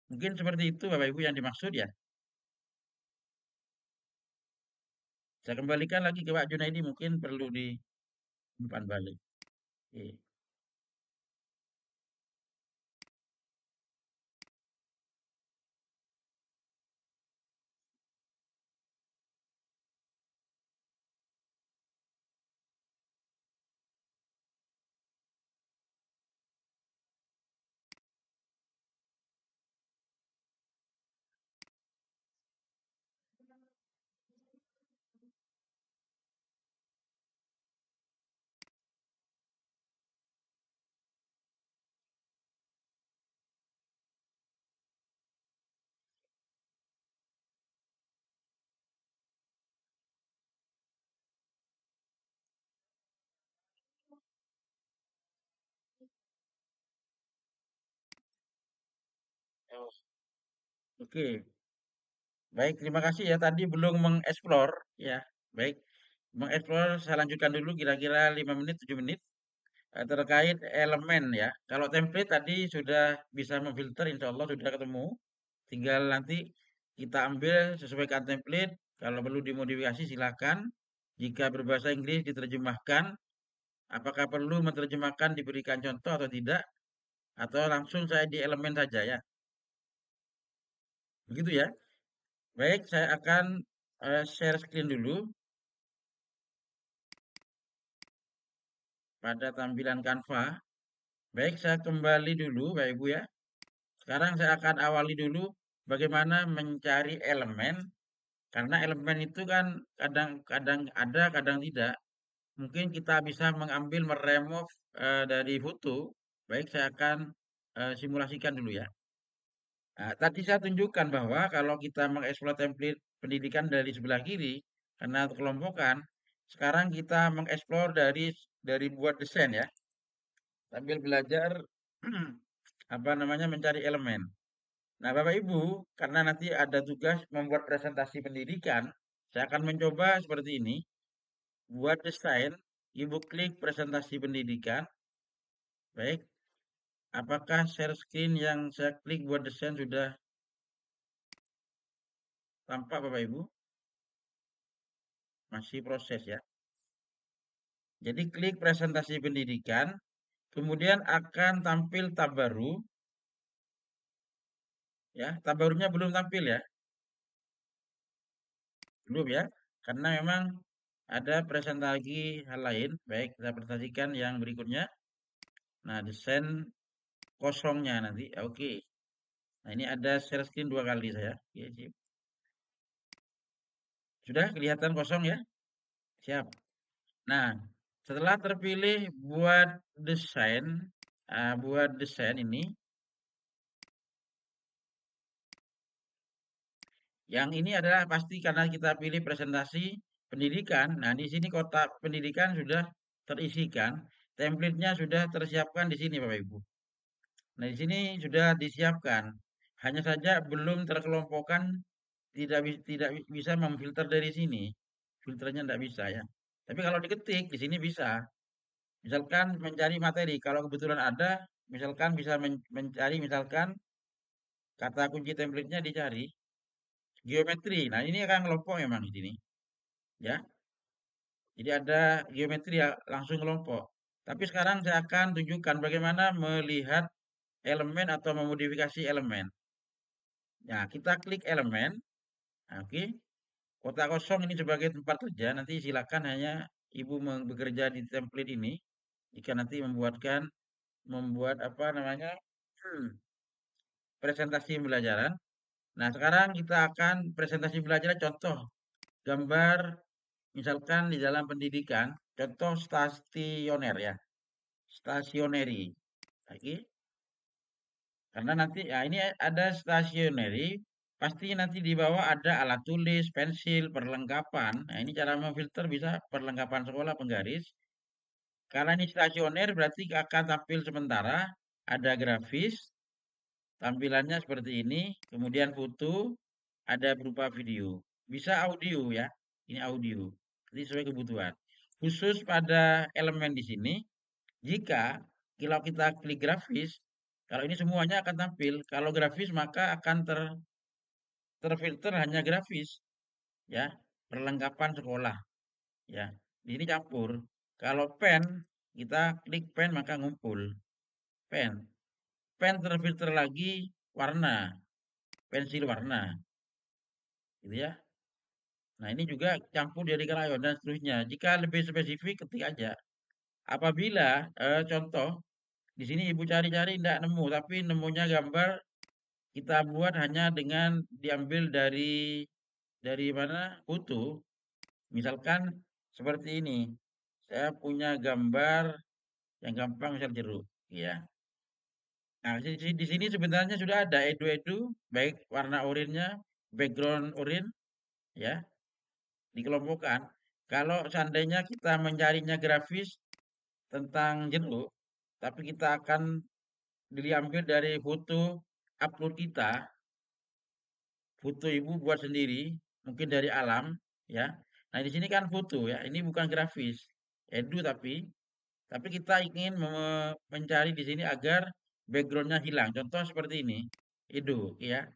Mungkin seperti itu Bapak Ibu yang dimaksud ya. Saya kembalikan lagi ke Pak Junaidi mungkin perlu diumpan balik. Oke. Oh, oke. Baik, terima kasih ya. Tadi belum mengeksplor ya. Baik. Mengeksplor saya lanjutkan dulu kira-kira 5 menit 7 menit terkait elemen ya. Kalau template tadi sudah bisa memfilter insya Allah sudah ketemu. Tinggal nanti kita ambil sesuaikan template. Kalau perlu dimodifikasi silakan. Jika berbahasa Inggris diterjemahkan. Apakah perlu menerjemahkan diberikan contoh atau tidak? Atau langsung saya di elemen saja ya. Begitu ya. Baik, saya akan share screen dulu pada tampilan Canva. Baik, saya kembali dulu Bapak Ibu ya. Sekarang saya akan awali dulu bagaimana mencari elemen. Karena elemen itu kan kadang-kadang ada, kadang tidak. Mungkin kita bisa mengambil meremove dari foto. Baik, saya akan simulasikan dulu ya. Nah, tadi saya tunjukkan bahwa kalau kita mengeksplor template pendidikan dari sebelah kiri, karena kelompokan, sekarang kita mengeksplor dari buat desain ya, sambil belajar apa namanya mencari elemen. Nah, Bapak Ibu, karena nanti ada tugas membuat presentasi pendidikan, saya akan mencoba seperti ini. Buat desain, Ibu klik presentasi pendidikan. Baik, apakah share screen yang saya klik buat desain sudah tampak Bapak Ibu? Masih proses ya. Jadi klik presentasi pendidikan, kemudian akan tampil tab baru, ya. Tab barunya belum tampil ya, belum ya, karena memang ada presentasi hal lain. Baik, kita presentasikan yang berikutnya. Nah, desain kosongnya nanti, oke. Nah, ini ada share screen 2 kali saya. Oke, sip. Sudah kelihatan kosong ya? Siap. Nah, setelah terpilih buat desain ini, yang ini adalah pasti karena kita pilih presentasi pendidikan. Nah, di sini kotak pendidikan sudah terisikan, template-nya sudah tersiapkan di sini Bapak Ibu. Nah, di sini sudah disiapkan. Hanya saja belum terkelompokkan, tidak bisa memfilter dari sini. Filternya tidak bisa ya. Tapi kalau diketik di sini bisa. Misalkan mencari materi, kalau kebetulan ada, misalkan bisa mencari misalkan kata kunci template-nya dicari geometri. Nah, ini akan kelompok memang di sini, ya. Jadi ada geometri ya langsung kelompok. Tapi sekarang saya akan tunjukkan bagaimana melihat elemen atau memodifikasi elemen. Nah, kita klik elemen. Nah, oke. Kotak kosong ini sebagai tempat kerja. Nanti silakan hanya Ibu bekerja di template ini. Jika nanti membuat apa namanya presentasi pembelajaran. Nah, sekarang kita akan presentasi pembelajaran contoh gambar misalkan di dalam pendidikan, contoh stasioner ya, stationery. Oke, karena nanti ya ini ada stationery, pasti nanti di bawah ada alat tulis, pensil, perlengkapan. Nah, ini cara memfilter bisa perlengkapan sekolah, penggaris. Karena ini stasioner berarti akan tampil sementara, ada grafis, tampilannya seperti ini, kemudian foto, ada berupa video. Bisa audio ya, ini audio. Jadi sesuai kebutuhan. Khusus pada elemen di sini, jika kalau kita klik grafis, kalau ini semuanya akan tampil. Kalau grafis maka akan terfilter hanya grafis, ya, perlengkapan sekolah, ya. Di sini campur. Kalau pen, kita klik pen maka ngumpul pen. Pen terfilter lagi warna, pensil warna, gitu ya. Nah, ini juga campur dari krayon dan seterusnya. Jika lebih spesifik, ketik aja. Apabila contoh di sini ibu cari-cari tidak nemu, tapi nemunya gambar kita buat hanya dengan diambil dari mana foto. Misalkan seperti ini. Saya punya gambar yang gampang misal jeruk, ya. Nah, di sini sebenarnya sudah ada edu-edu, baik warna orange background orange, ya, dikelompokkan. Kalau seandainya kita mencarinya grafis tentang jeruk, tapi kita akan diambil dari foto upload kita, foto ibu buat sendiri, mungkin dari alam, ya. Nah, di sini kan foto ya, ini bukan grafis, edu tapi kita ingin mencari di sini agar backgroundnya hilang. Contoh seperti ini, edu, ya.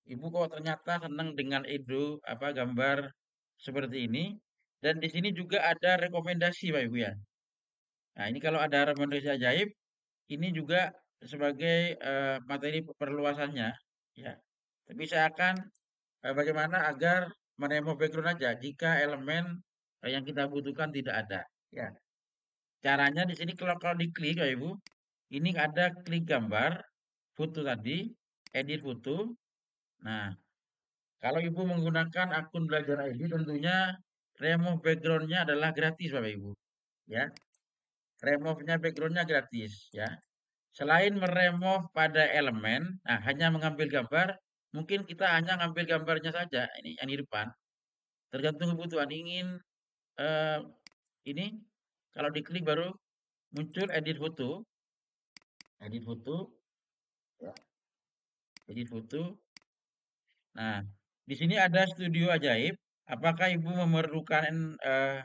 Ibu kok ternyata senang dengan edu, apa gambar seperti ini. Dan di sini juga ada rekomendasi, Pak Ibu ya. Nah, ini kalau ada rekomendasi ajaib, ini juga sebagai materi perluasannya, ya. Tapi saya akan bagaimana agar meremove background aja jika elemen yang kita butuhkan tidak ada. Ya, caranya di sini kalau diklik, ya Ibu, ini ada klik gambar, foto tadi, edit foto. Nah, kalau Ibu menggunakan akun Belajar ID, tentunya remove backgroundnya adalah gratis, Bapak Ibu. Ya, remove-nya backgroundnya gratis. Ya, selain meremove pada elemen, nah hanya mengambil gambar, mungkin kita hanya ngambil gambarnya saja. Ini yang di depan. Tergantung kebutuhan. Ingin eh, ini kalau diklik baru muncul edit foto, ya, edit foto. Nah, di sini ada studio ajaib. Apakah Ibu memerlukan eh,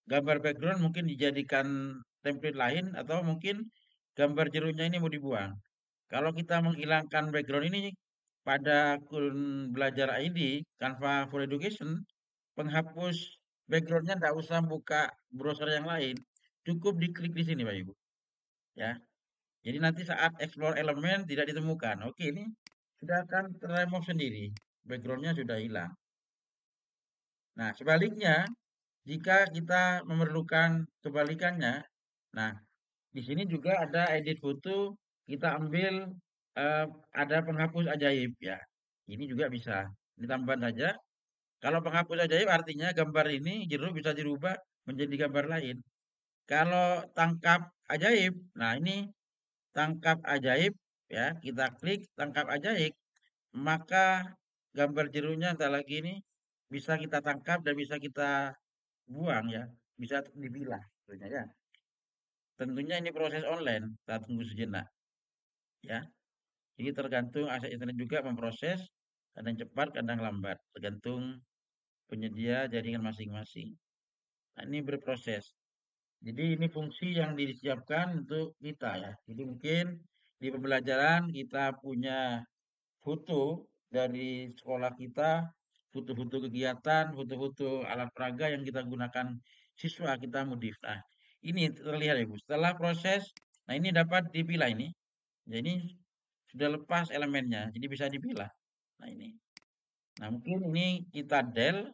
gambar background mungkin dijadikan template lain atau mungkin gambar jeruknya ini mau dibuang? Kalau kita menghilangkan background ini pada akun Belajar ID, Canva for Education, penghapus backgroundnya tidak usah buka browser yang lain, cukup diklik di sini, Pak Ibu. Ya, jadi nanti saat explore elemen tidak ditemukan. Oke, ini sudah akan terremove sendiri, backgroundnya sudah hilang. Nah, sebaliknya, jika kita memerlukan kebalikannya, nah di sini juga ada edit foto, kita ambil eh, ada penghapus ajaib ya. Ini juga bisa ditambah saja. Kalau penghapus ajaib artinya gambar ini jeruk bisa dirubah menjadi gambar lain. Kalau tangkap ajaib, nah ini tangkap ajaib ya, kita klik tangkap ajaib, maka gambar jeruknya entah lagi ini bisa kita tangkap dan bisa kita buang ya, bisa dipilah tentunya ya. Tentunya ini proses online, kita tunggu sejenak ya. Jadi tergantung akses internet juga memproses, kadang cepat, kadang lambat, tergantung penyedia jaringan masing-masing. Nah, ini berproses. Jadi ini fungsi yang disiapkan untuk kita ya. Jadi mungkin di pembelajaran kita punya foto dari sekolah kita, foto-foto kegiatan, foto-foto alat peraga yang kita gunakan siswa kita modif. Nah, ini terlihat ya Bu. Setelah proses, nah ini dapat dipilah ini. Jadi sudah lepas elemennya, jadi bisa dipilah. Nah ini. Nah mungkin ini kita del.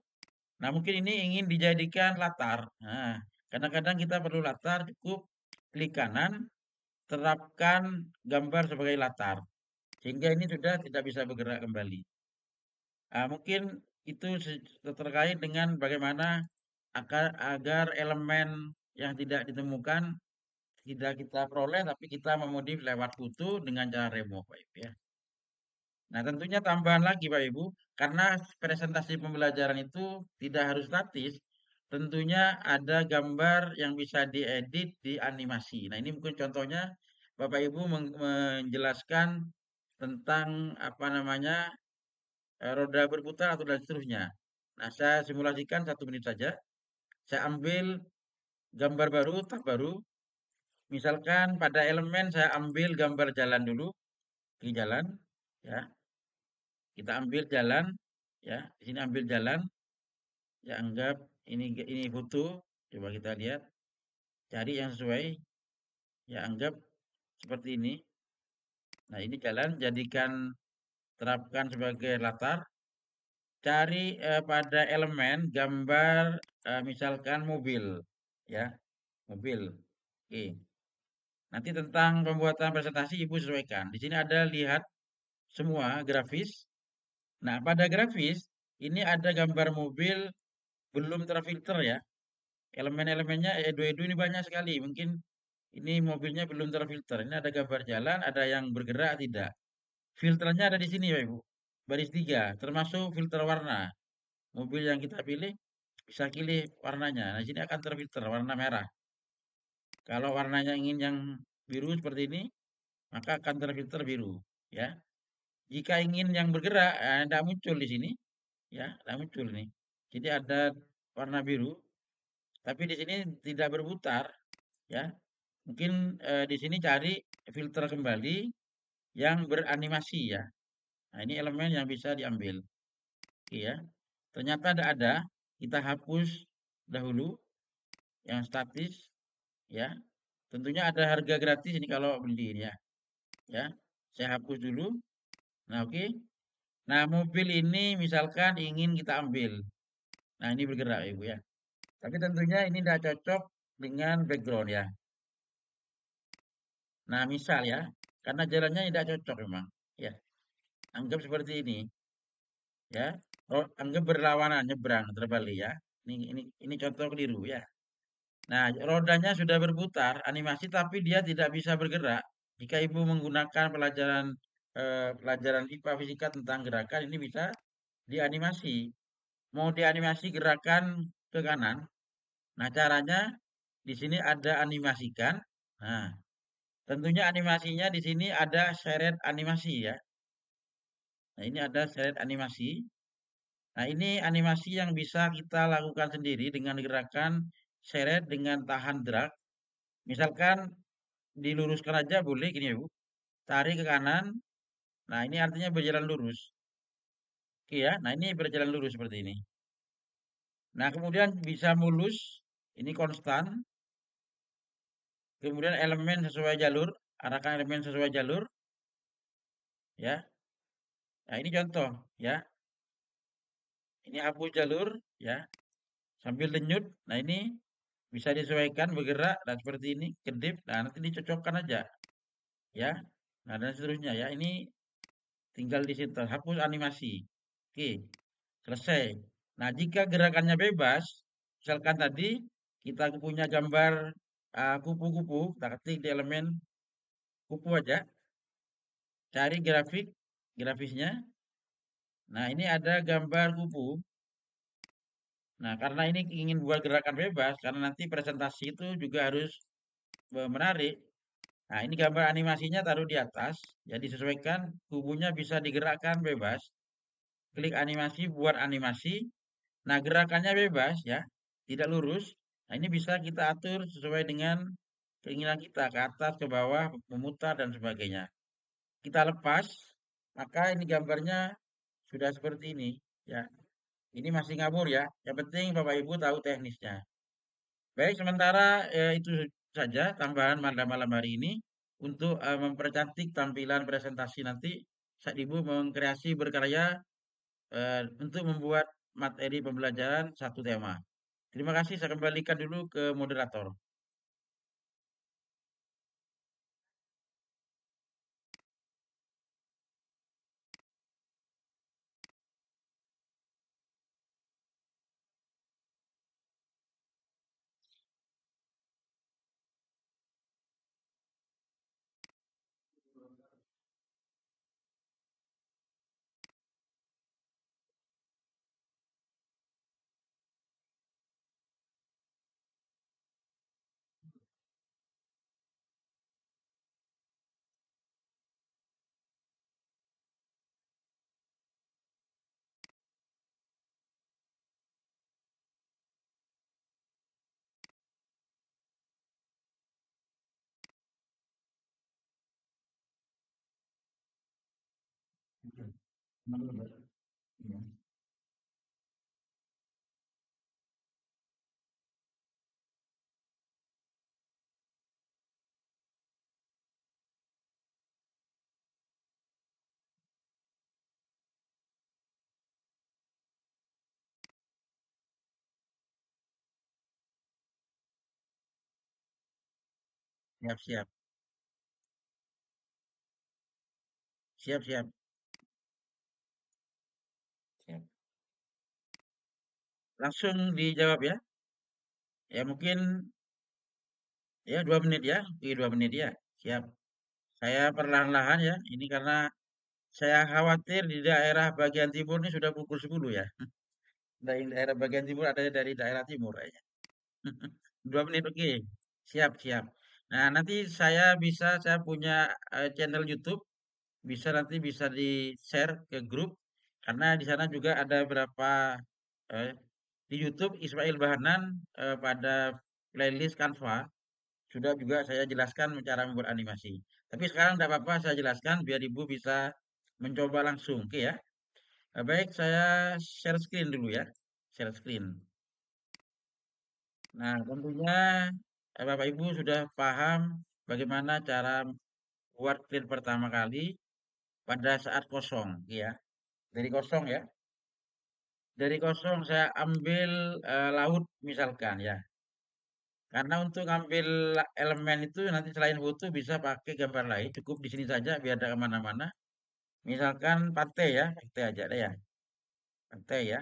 Nah mungkin ini ingin dijadikan latar. Nah kadang-kadang kita perlu latar, cukup klik kanan, terapkan gambar sebagai latar. Sehingga ini sudah tidak bisa bergerak kembali. Mungkin itu terkait dengan bagaimana agar elemen yang tidak ditemukan tidak kita peroleh, tapi kita memodif lewat foto dengan cara remove, Pak Ibu ya. Nah, tentunya tambahan lagi Pak Ibu, karena presentasi pembelajaran itu tidak harus statis, tentunya ada gambar yang bisa diedit di animasi. Nah, ini mungkin contohnya Bapak Ibu menjelaskan tentang apa namanya roda berputar atau dan seterusnya. Nah, saya simulasikan 1 menit saja. Saya ambil gambar baru, tab baru. Misalkan pada elemen saya ambil gambar jalan dulu, di jalan, ya. Kita ambil jalan, ya. Di sini ambil jalan, ya anggap ini foto. Coba kita lihat, cari yang sesuai, ya anggap seperti ini. Nah, ini jalan, jadikan terapkan sebagai latar. Cari pada elemen gambar misalkan mobil, ya, mobil. Oke. Nanti tentang pembuatan presentasi Ibu sesuaikan. Di sini ada lihat semua grafis. Nah, pada grafis ini ada gambar mobil belum terfilter ya. Elemen-elemennya edu-edu ini banyak sekali. Mungkin ini mobilnya belum terfilter. Ini ada gambar jalan, ada yang bergerak tidak. Filternya ada di sini, Pak Ibu. Baris 3, termasuk filter warna. Mobil yang kita pilih bisa pilih warnanya. Nah, di sini akan terfilter warna merah. Kalau warnanya ingin yang biru seperti ini, maka akan terfilter biru, ya. Jika ingin yang bergerak, tidak muncul di sini, ya, tidak muncul nih. Jadi ada warna biru, tapi di sini tidak berputar, ya. Mungkin di sini cari filter kembali yang beranimasi, ya. Nah, ini elemen yang bisa diambil, oke ya. Ternyata ada, kita hapus dahulu yang statis, ya. Tentunya ada harga gratis ini kalau beli ini ya, ya. Saya hapus dulu. Nah, oke. Nah, mobil ini misalkan ingin kita ambil. Nah, ini bergerak Ibu ya. Tapi tentunya ini tidak cocok dengan background ya. Nah, misal ya, karena jalannya tidak cocok memang. Ya, anggap seperti ini ya. Oh, anggap berlawanan, nyebrang, terbalik ya. Ini contoh keliru ya. Nah, rodanya sudah berputar, animasi, tapi dia tidak bisa bergerak. Jika Ibu menggunakan pelajaran IPA fisika tentang gerakan, ini bisa dianimasi. Mau dianimasi gerakan ke kanan. Nah, caranya di sini ada animasikan. Nah, tentunya animasinya di sini ada seret animasi ya. Nah, ini ada seret animasi. Nah, ini animasi yang bisa kita lakukan sendiri dengan gerakan seret dengan tahan drag. Misalkan diluruskan aja boleh gini ya, Bu. Tarik ke kanan. Nah, ini artinya berjalan lurus. Oke ya. Nah, ini berjalan lurus seperti ini. Nah, kemudian bisa mulus. Ini konstan. Kemudian elemen sesuai jalur. Arahkan elemen sesuai jalur. Ya. Nah, ini contoh ya. Ini hapus jalur ya. Sambil denyut. Nah, ini bisa disesuaikan bergerak dan seperti ini kedip. Nah, nanti dicocokkan aja ya. Nah, dan seterusnya ya. Ini tinggal di situ hapus animasi. Oke, selesai. Nah, jika gerakannya bebas, misalkan tadi kita punya gambar kupu-kupu, kita ketik di elemen kupu aja, cari grafisnya. Nah, ini ada gambar kupu. Nah, karena ini ingin buat gerakan bebas, karena nanti presentasi itu juga harus menarik. Nah, ini gambar animasinya taruh di atas, ya disesuaikan, kubunya bisa digerakkan bebas. Klik animasi, buat animasi. Nah, gerakannya bebas ya, tidak lurus. Nah, ini bisa kita atur sesuai dengan keinginan kita, ke atas, ke bawah, memutar, dan sebagainya. Kita lepas, maka ini gambarnya sudah seperti ini. Ya, ini masih ngawur ya. Yang penting Bapak Ibu tahu teknisnya. Baik, sementara itu saja tambahan pada malam hari ini untuk mempercantik tampilan presentasi nanti. Saat Ibu mengkreasi berkarya untuk membuat materi pembelajaran satu tema. Terima kasih, saya kembalikan dulu ke moderator. Siap, siap, siap, siap, siap. Langsung dijawab ya. Ya mungkin ya 2 menit ya. 2 menit ya. Siap. Saya perlahan-lahan ya. Ini karena saya khawatir di daerah bagian timur ini sudah pukul 10 ya. Dari daerah bagian timur ada dari daerah timur kayaknya. 2 menit oke. Siap, siap. Nah, nanti saya punya channel YouTube, bisa di-share ke grup karena di sana juga ada beberapa eh, di YouTube Ismail Bahanan pada playlist Canva sudah juga saya jelaskan cara membuat animasi. Tapi sekarang tidak apa-apa saya jelaskan biar Ibu bisa mencoba langsung. Oke ya. Baik, saya share screen dulu ya. Share screen. Nah, tentunya Bapak Ibu sudah paham bagaimana cara buat screen pertama kali pada saat kosong, ya. Dari kosong ya. Dari kosong saya ambil laut misalkan ya. Karena untuk ngambil elemen itu nanti selain foto bisa pakai gambar lain. Cukup di sini saja biar tidak kemana-mana. Misalkan pantai ya, pantai aja deh ya. Pantai ya.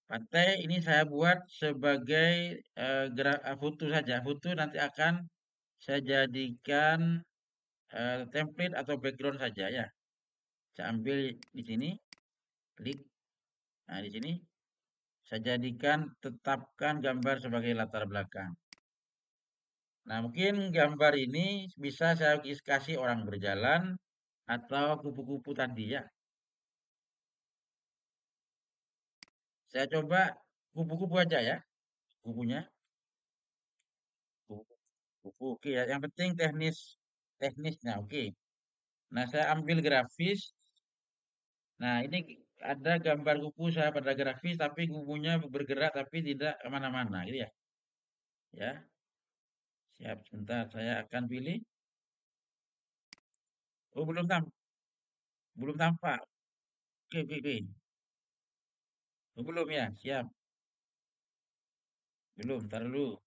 Pantai ini saya buat sebagai foto saja. Foto nanti akan saya jadikan template atau background saja ya. Saya ambil di sini, klik. Nah, di sini saya jadikan tetapkan gambar sebagai latar belakang. Nah, mungkin gambar ini bisa saya kasih orang berjalan atau kupu-kupu tadi ya. Saya coba kupu-kupu aja ya, kupunya. Kupu-kupu. Oke ya, yang penting teknisnya oke. Nah, saya ambil grafis. Nah, ini ada gambar kupu saya pada grafis tapi kupunya bergerak tapi tidak kemana-mana gitu ya. Ya, siap sebentar saya akan pilih. Oh, belum tampak. Oke, oke, oke. Oh, belum ya, siap. Belum, ntar dulu.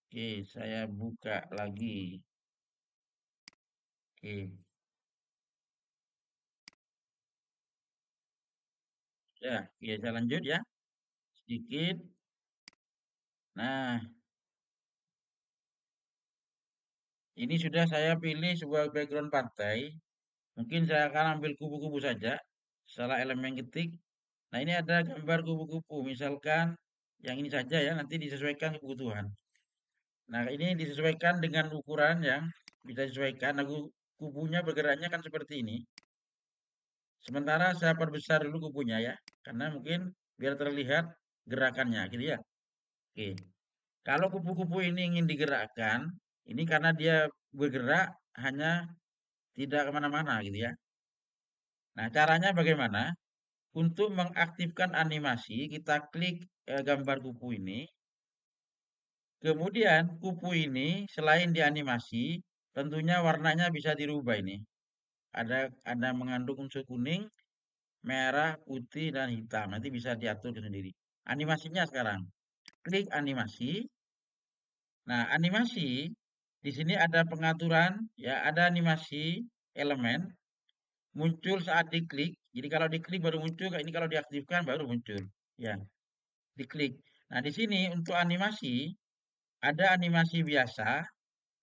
Oke, saya buka lagi. Oke, ya, ya saya lanjut ya. Sedikit. Nah, ini sudah saya pilih sebuah background pantai. Mungkin saya akan ambil kupu-kupu saja. Salah elemen ketik. Nah, ini ada gambar kupu-kupu. Misalkan yang ini saja ya, nanti disesuaikan kebutuhan. Nah, ini disesuaikan dengan ukuran yang bisa disesuaikan. Nah, kupunya bergeraknya kan seperti ini. Sementara saya perbesar dulu kupunya ya. Karena mungkin biar terlihat gerakannya, gitu ya. Oke. Kalau kupu-kupu ini ingin digerakkan, ini karena dia bergerak hanya tidak kemana-mana gitu ya. Nah, caranya bagaimana? Untuk mengaktifkan animasi, kita klik gambar kupu ini. Kemudian kupu ini selain dianimasi, tentunya warnanya bisa dirubah ini. Ada mengandung unsur kuning, merah, putih, dan hitam. Nanti bisa diatur sendiri. Animasinya sekarang. Klik animasi. Nah, animasi di sini ada pengaturan, ya, ada animasi elemen muncul saat diklik. Jadi kalau diklik baru muncul, kayak ini kalau diaktifkan baru muncul. Ya, diklik. Nah, di sini untuk animasi ada animasi biasa.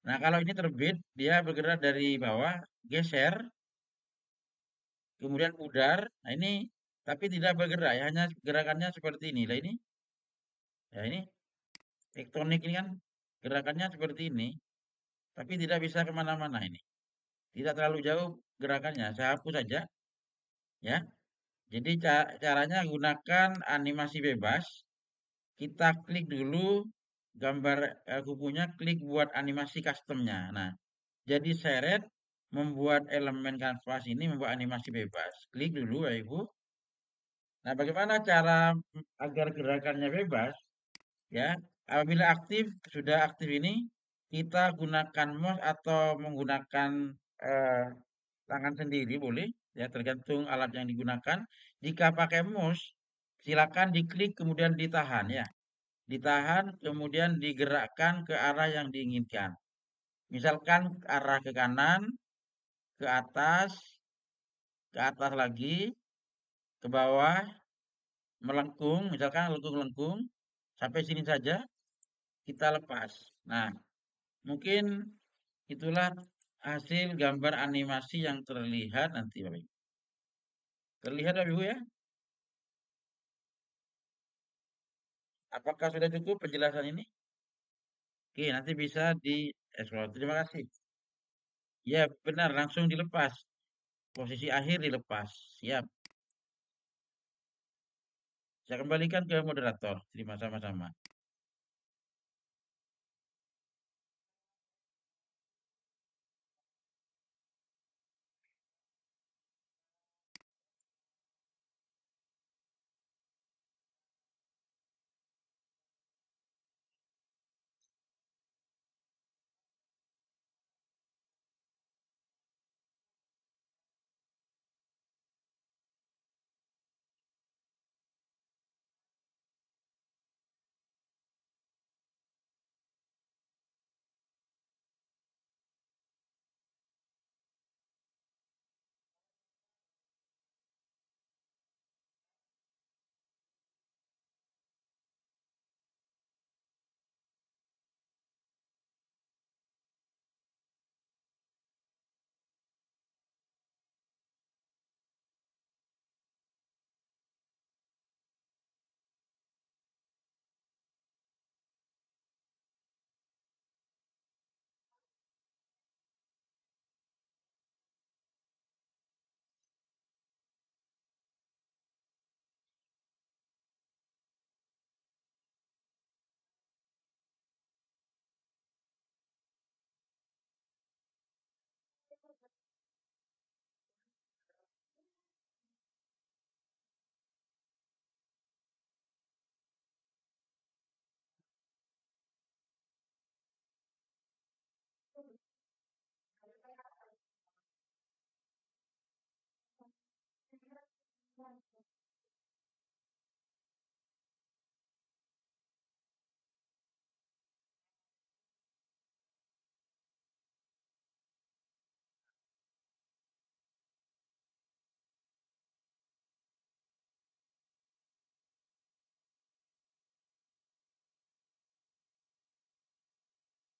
Nah, kalau ini terbit, dia bergerak dari bawah, geser, kemudian pudar. Nah, ini tapi tidak bergerak, ya, hanya gerakannya seperti ini. Lah ini, ya ini tektonik ini kan gerakannya seperti ini, tapi tidak bisa kemana-mana ini. Tidak terlalu jauh gerakannya. Saya hapus saja, ya. Jadi caranya gunakan animasi bebas. Kita klik dulu gambar kupunya, klik buat animasi customnya. Nah, jadi seret membuat elemen kanvas ini membuat animasi bebas. Klik dulu ya Ibu. Nah, bagaimana cara agar gerakannya bebas? Ya, apabila sudah aktif ini, kita gunakan mouse atau menggunakan eh, tangan sendiri boleh, ya tergantung alat yang digunakan. Jika pakai mouse, silakan diklik kemudian ditahan ya. Ditahan kemudian digerakkan ke arah yang diinginkan. Misalkan arah ke kanan, ke atas lagi, ke bawah, melengkung, misalkan lengkung-lengkung, sampai sini saja kita lepas. Nah, mungkin itulah hasil gambar animasi yang terlihat nanti Bapak Ibu. Terlihat Bapak Ibu ya? Apakah sudah cukup penjelasan ini? Oke, nanti bisa dieksplor. Terima kasih. Ya, benar, langsung dilepas. Posisi akhir dilepas. Siap. Saya kembalikan ke moderator. Terima sama-sama.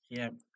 Siap.